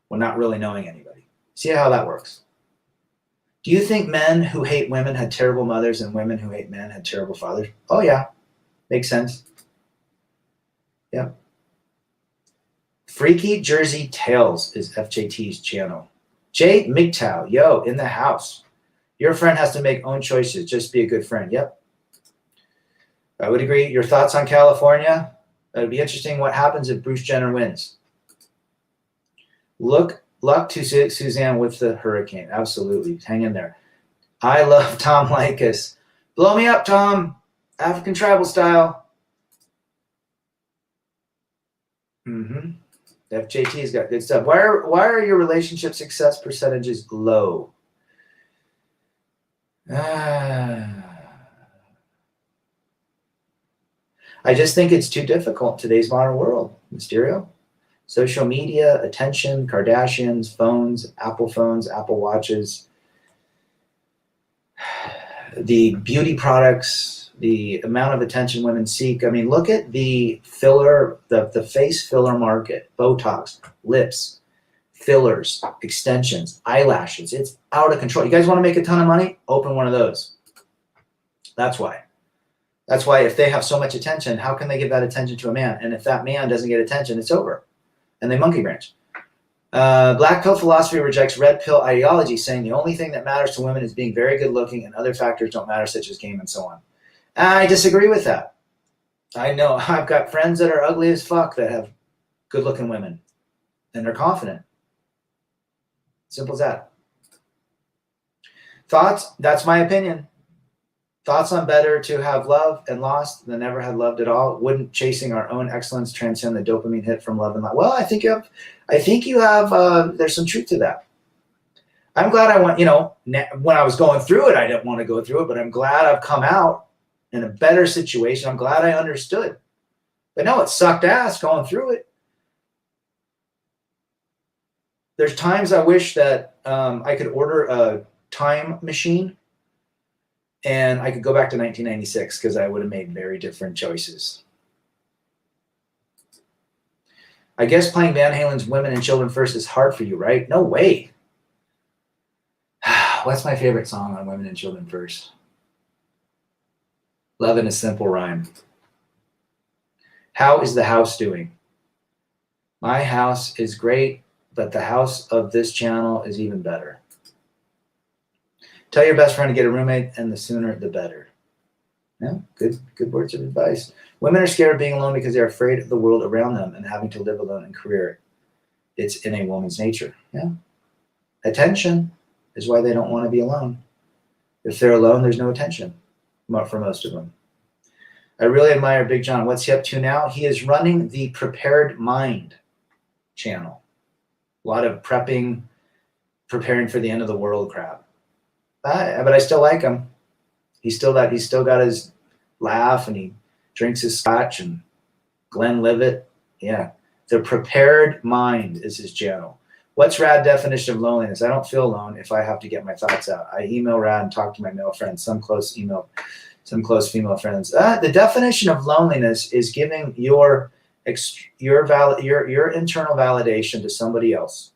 when not really knowing anybody. See how that works. Do you think men who hate women had terrible mothers and women who hate men had terrible fathers? Oh, yeah. Makes sense. Yeah. Freaky Jersey Tales is FJT's channel. Jay Mgtow, yo, in the house. Your friend has to make own choices. Just be a good friend. Yep. I would agree. Your thoughts on California? It would be interesting what happens if Bruce Jenner wins. Luck to Suzanne with the hurricane. Absolutely. Hang in there. I love Tom Likas. Blow me up, Tom. African tribal style. FJT's got good stuff. Why are your relationship success percentages low? I just think it's too difficult in today's modern world, Mysterio. Social media, attention, Kardashians, phones, Apple Watches, the beauty products, the amount of attention women seek. I mean, look at the filler, the face filler market, Botox, lips, fillers, extensions, eyelashes. It's out of control. You guys want to make a ton of money? Open one of those. That's why. That's why if they have so much attention, how can they give that attention to a man? And if that man doesn't get attention, it's over. And they monkey branch. Black pill philosophy rejects red pill ideology, saying the only thing that matters to women is being very good looking and other factors don't matter, such as game and so on. I disagree with that. I know I've got friends that are ugly as fuck that have good looking women and they're confident. Simple as that. Thoughts? That's my opinion. Thoughts on better to have loved and lost than never had loved at all? Wouldn't chasing our own excellence transcend the dopamine hit from love and life? Well, I think you have, there's some truth to that. I'm glad I went, when I was going through it, I didn't want to go through it, but I'm glad I've come out in a better situation. I'm glad I understood. But no, it sucked ass going through it. There's times I wish that I could order a time machine and I could go back to 1996 because I would have made very different choices. I guess playing Van Halen's Women and Children First is hard for you, right? No way. What's my favorite song on Women and Children First? Love in a Simple Rhyme. How is the house doing? My house is great, but the house of this channel is even better. Tell your best friend to get a roommate, and the sooner the better. Yeah, good words of advice. Women are scared of being alone because they're afraid of the world around them and having to live alone in career. It's in a woman's nature. Yeah. Attention is why they don't want to be alone. If they're alone, there's no attention for most of them. I really admire Big John. What's he up to now? He is running the Prepared Mind channel. A lot of prepping, preparing for the end of the world crap. But I still like him. He's still got his laugh and he drinks his scotch and Glenlivet. Yeah. The Prepared Mind is his channel. What's Rad definition of loneliness? I don't feel alone if I have to get my thoughts out. I email Rad and talk to my male friends, some close female friends. The definition of loneliness is giving your internal validation to somebody else.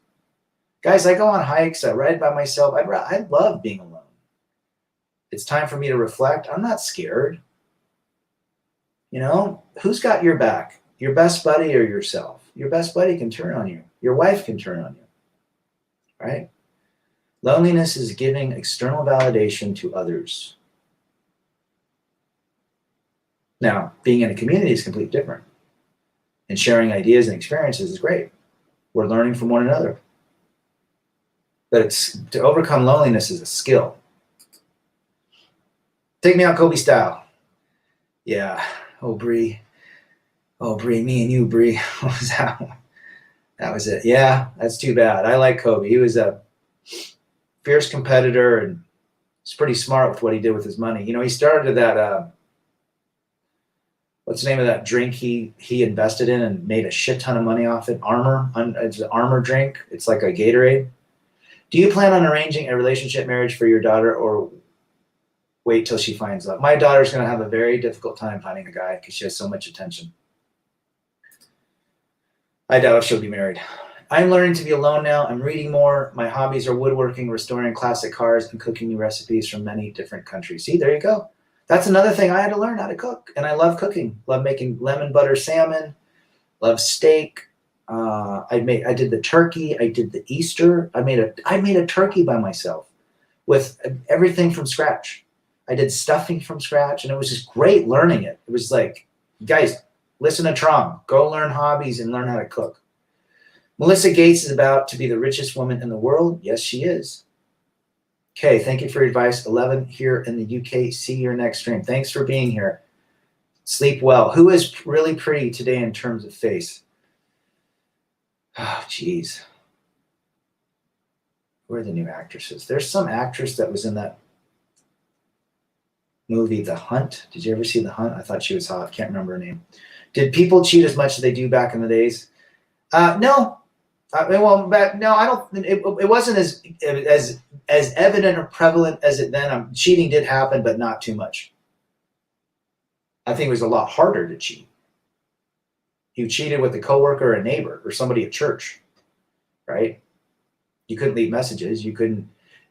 Guys, I go on hikes. I ride by myself. I love being alone. It's time for me to reflect. I'm not scared. Who's got your back? Your best buddy or yourself? Your best buddy can turn on you. Your wife can turn on you. Right? Loneliness is giving external validation to others. Now, being in a community is completely different. And sharing ideas and experiences is great. We're learning from one another. But to overcome loneliness is a skill. Take me out Kobe style. Yeah. Oh, Bree, me and you, Bree. What was that one? That was it. Yeah, that's too bad. I like Kobe. He was a fierce competitor and he's pretty smart with what he did with his money. He started that, what's the name of that drink he invested in and made a shit ton of money off it? It's an Armor drink. It's like a Gatorade. Do you plan on arranging a relationship marriage for your daughter or wait till she finds love? My daughter's going to have a very difficult time finding a guy because she has so much attention. I doubt if she'll be married. I'm learning to be alone now. I'm reading more. My hobbies are woodworking, restoring classic cars, and cooking new recipes from many different countries. See, there you go. That's another thing I had to learn how to cook. And I love cooking. Love making lemon butter salmon. Love steak. I did the turkey. I did the Easter. I made a turkey by myself with everything from scratch. I did stuffing from scratch, and it was just great learning it. It was like, guys, listen to Tron. Go learn hobbies and learn how to cook. Melissa Gates is about to be the richest woman in the world. Yes, she is. Okay, thank you for your advice. 11 here in the UK. See your next stream. Thanks for being here. Sleep well. Who is really pretty today in terms of face? Oh, geez. Who are the new actresses? There's some actress that was in that movie, The Hunt. Did you ever see The Hunt? I thought she was hot. Can't remember her name. Did people cheat as much as they do back in the days? No. But no, I don't. It wasn't as evident or prevalent as it then. Cheating did happen, but not too much. I think it was a lot harder to cheat. You cheated with a coworker, or a neighbor, or somebody at church, right? You couldn't leave messages. You couldn't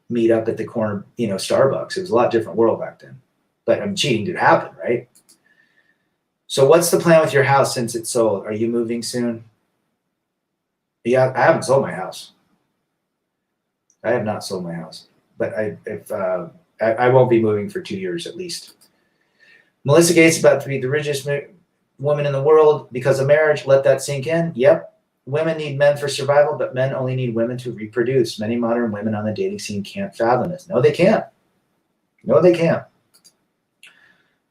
meet up at the corner, Starbucks. It was a lot different world back then. But cheating did happen, right? So what's the plan with your house since it's sold? Are you moving soon? Yeah, I haven't sold my house. I have not sold my house, but I won't be moving for 2 years at least. Melissa Gates about to be the richest woman in the world because of marriage. Let that sink in. Yep. Women need men for survival, but men only need women to reproduce. Many modern women on the dating scene can't fathom this. No, they can't. No, they can't.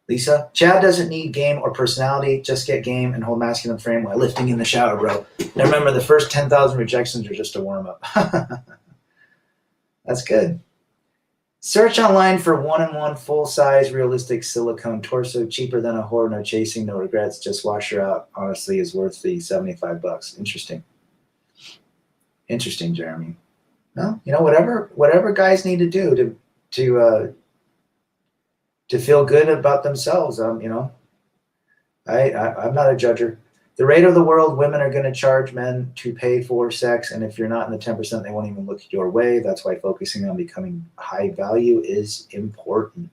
Lisa, Chad doesn't need game or personality. Just get game and hold masculine frame while lifting in the shower, bro. And remember, the first 10,000 rejections are just a warm-up. That's good. Search online for 1-on-1 full-size realistic silicone torso, cheaper than a whore, no chasing, no regrets, just wash her out. Honestly, is worth the $75. Interesting, Jeremy. No, whatever guys need to do to feel good about themselves. I'm not a judger. The rate of the world, women are going to charge men to pay for sex, and if you're not in the 10%, they won't even look your way. That's why focusing on becoming high value is important.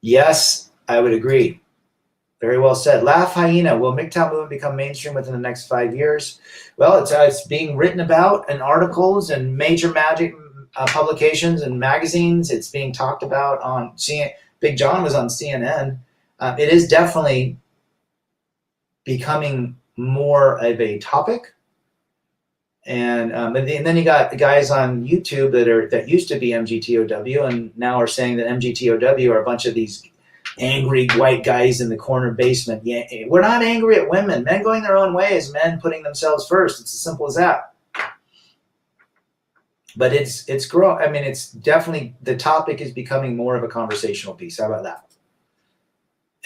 Yes, I would agree. Very well said. Laugh Hyena, will Mgtow movement become mainstream within the next 5 years? Well, it's being written about in articles and major magic publications and magazines. It's being talked about on CNN. Big John was on CNN. It is definitely becoming more of a topic, and then you got the guys on YouTube that used to be MGTOW and now are saying that MGTOW are a bunch of these angry white guys in the corner basement. Yeah, we're not angry at women. Men going their own way is men putting themselves first. It's as simple as that. But it's growing. I mean, it's definitely, the topic is becoming more of a conversational piece. How about that?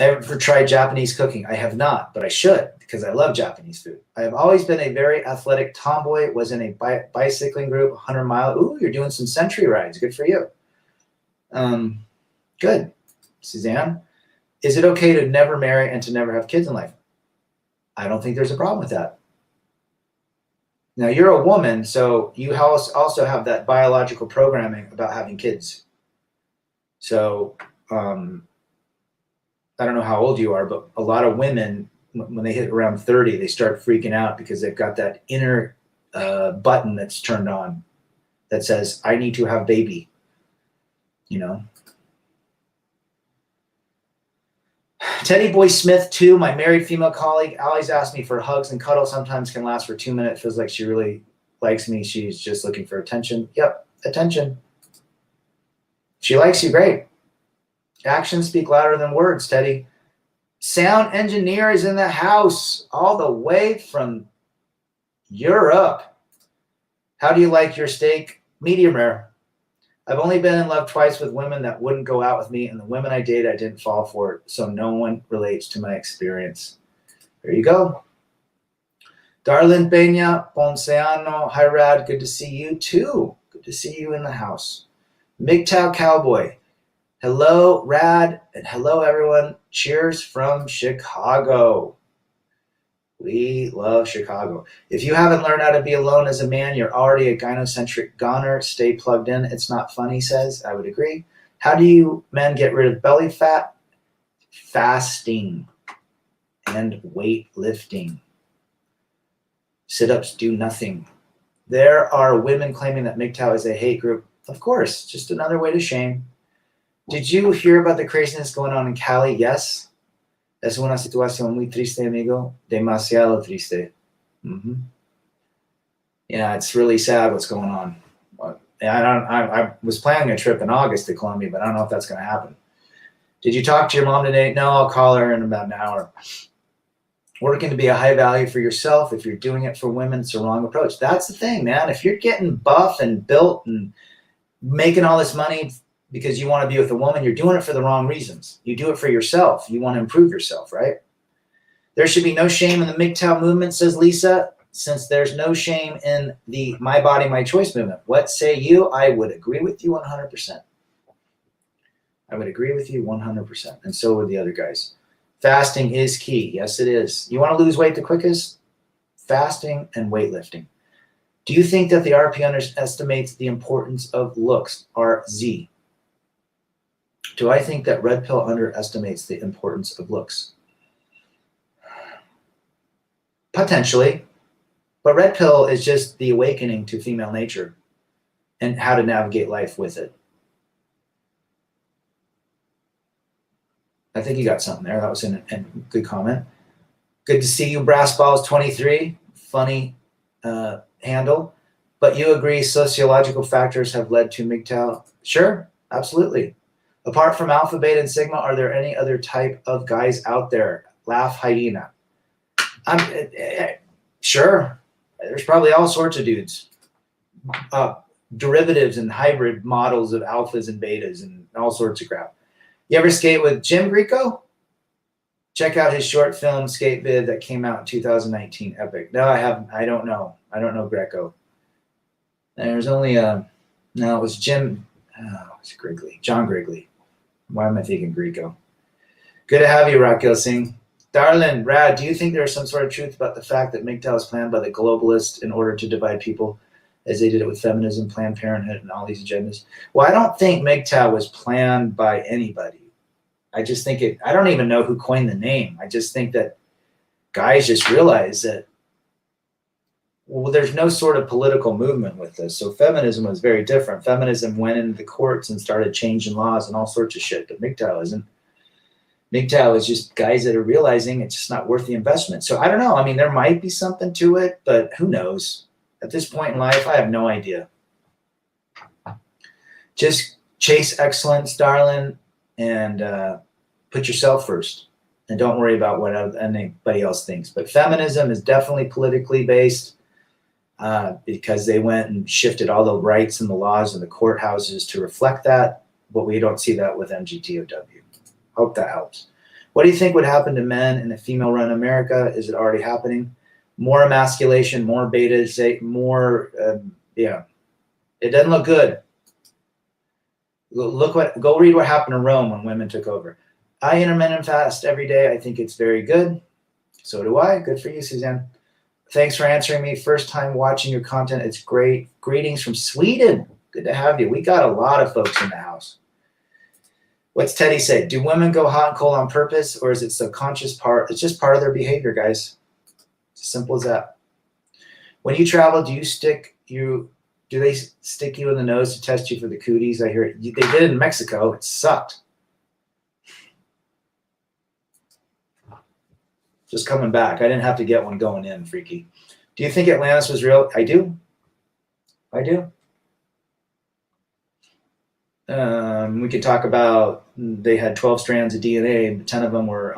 Ever tried Japanese cooking? I have not, but I should because I love Japanese food. I have always been a very athletic tomboy, was in a bicycling group, 100 mile. Ooh, you're doing some century rides. Good for you. Good. Suzanne, is it okay to never marry and to never have kids in life? I don't think there's a problem with that. Now, you're a woman, so you also have that biological programming about having kids. So, I don't know how old you are, but a lot of women, when they hit around 30, they start freaking out because they've got that inner button that's turned on that says, I need to have baby, Teddy Boy Smith, too, my married female colleague, always asks me for hugs and cuddles. Sometimes can last for 2 minutes. Feels like she really likes me. She's just looking for attention. Yep, attention. She likes you, great. Actions speak louder than words, Teddy. Sound engineer is in the house all the way from Europe. How do you like your steak? Medium rare. I've only been in love twice with women that wouldn't go out with me, and the women I dated, I didn't fall for it, so no one relates to my experience. There you go. Darlene Peña, Ponceano, hi Rad, good to see you too. Good to see you in the house. Mgtow Cowboy, hello Rad, and hello everyone. Cheers from Chicago. We love Chicago. If you haven't learned how to be alone as a man, you're already a gynocentric goner. Stay plugged in. It's not fun, he says. I would agree. How do you men get rid of belly fat? Fasting and weightlifting. Sit-ups do nothing. There are women claiming that Mgtow is a hate group. Of course, just another way to shame. Did you hear about the craziness going on in Cali? Yes. Es una situación muy triste, amigo. Demasiado triste. Mm-hmm. Yeah, it's really sad what's going on. I was planning a trip in August to Colombia, but I don't know if that's going to happen. Did you talk to your mom today? No, I'll call her in about an hour. Working to be a high value for yourself. If you're doing it for women, it's the wrong approach. That's the thing, man. If you're getting buff and built and making all this money because you want to be with a woman, you're doing it for the wrong reasons. You do it for yourself. You want to improve yourself, right? There should be no shame in the Mgtow movement, says Lisa. since there's no shame in the My Body, My Choice movement. What say you? I would agree with you 100%. I would agree with you 100%. And so would the other guys. Fasting is key. Yes, it is. You want to lose weight the quickest? Fasting and weightlifting. Do you think that the RP underestimates the importance of looks? RZ. Do I think that red pill underestimates the importance of looks? Potentially. But red pill is just the awakening to female nature and how to navigate life with it. I think you got something there. That was a good comment. Good to see you, Brass Balls 23. Funny handle. But you agree sociological factors have led to MGTOW? Sure, absolutely. Apart from Alpha, Beta, and Sigma, are there any other type of guys out there? Laugh hyena. Sure. There's probably all sorts of dudes. Derivatives and hybrid models of alphas and betas and all sorts of crap. You ever skate with Jim Greco? Check out his short film skate vid that came out in 2019. Epic. No, I haven't. I don't know. I don't know Greco. There's only no, it was Jim. Oh, it's Grigley. John Grigley. Why am I thinking Greco? Good to have you, Raquel Singh. Darlin, Brad, do you think there is some sort of truth about the fact that MGTOW is planned by the globalists in order to divide people, as they did it with feminism, Planned Parenthood, and all these agendas? Well, I don't think MGTOW was planned by anybody. I just think I don't even know who coined the name. I just think that guys just realized that, well, there's no sort of political movement with this. So feminism was very different. Feminism went into the courts and started changing laws and all sorts of shit, but MGTOW isn't. MGTOW is just guys that are realizing it's just not worth the investment. So I don't know. I mean, there might be something to it, but who knows? At this point in life, I have no idea. Just chase excellence, darling, and put yourself first. And don't worry about what anybody else thinks. But feminism is definitely politically based because they went and shifted all the rights and the laws in the courthouses to reflect that. But we don't see that with MGTOW. Hope that helps. What do you think would happen to men in a female-run America? Is it already happening? More emasculation, more betas, more, yeah. It doesn't look good. Go read what happened in Rome when women took over. I intermittent fast every day. I think it's very good. So do I. Good for you, Suzanne. Thanks for answering me. First time watching your content. It's great. Greetings from Sweden. Good to have you. We got a lot of folks in the house. What's Teddy say? Do women go hot and cold on purpose, or is it subconscious part? It's just part of their behavior, guys. It's as simple as that. When you travel, do they stick you in the nose to test you for the cooties? I hear it. They did it in Mexico. It sucked. Just coming back. I didn't have to get one going in, freaky. Do you think Atlantis was real? I do. We could talk about they had 12 strands of DNA, but 10 of them were,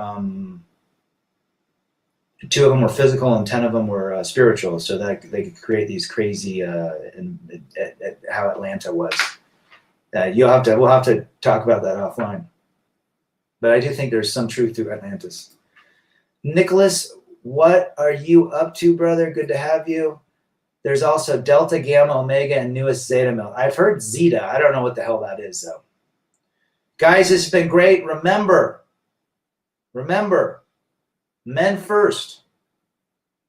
2 of them were physical and 10 of them were spiritual, so that they could create these crazy, how Atlanta was. We'll have to talk about that offline. But I do think there's some truth to Atlantis. Nicholas, what are you up to, brother? Good to have you. There's also Delta, Gamma, Omega, and newest Zeta milk. I've heard Zeta. I don't know what the hell that is, though. Guys, it's been great. Remember, men first.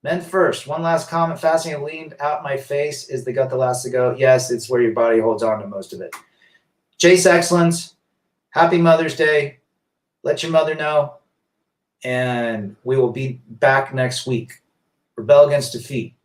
Men first. One last comment. Fasting and leaned out my face is the gut that last to go. Yes, it's where your body holds on to most of it. Chase excellence. Happy Mother's Day. Let your mother know. And we will be back next week. Rebel against defeat.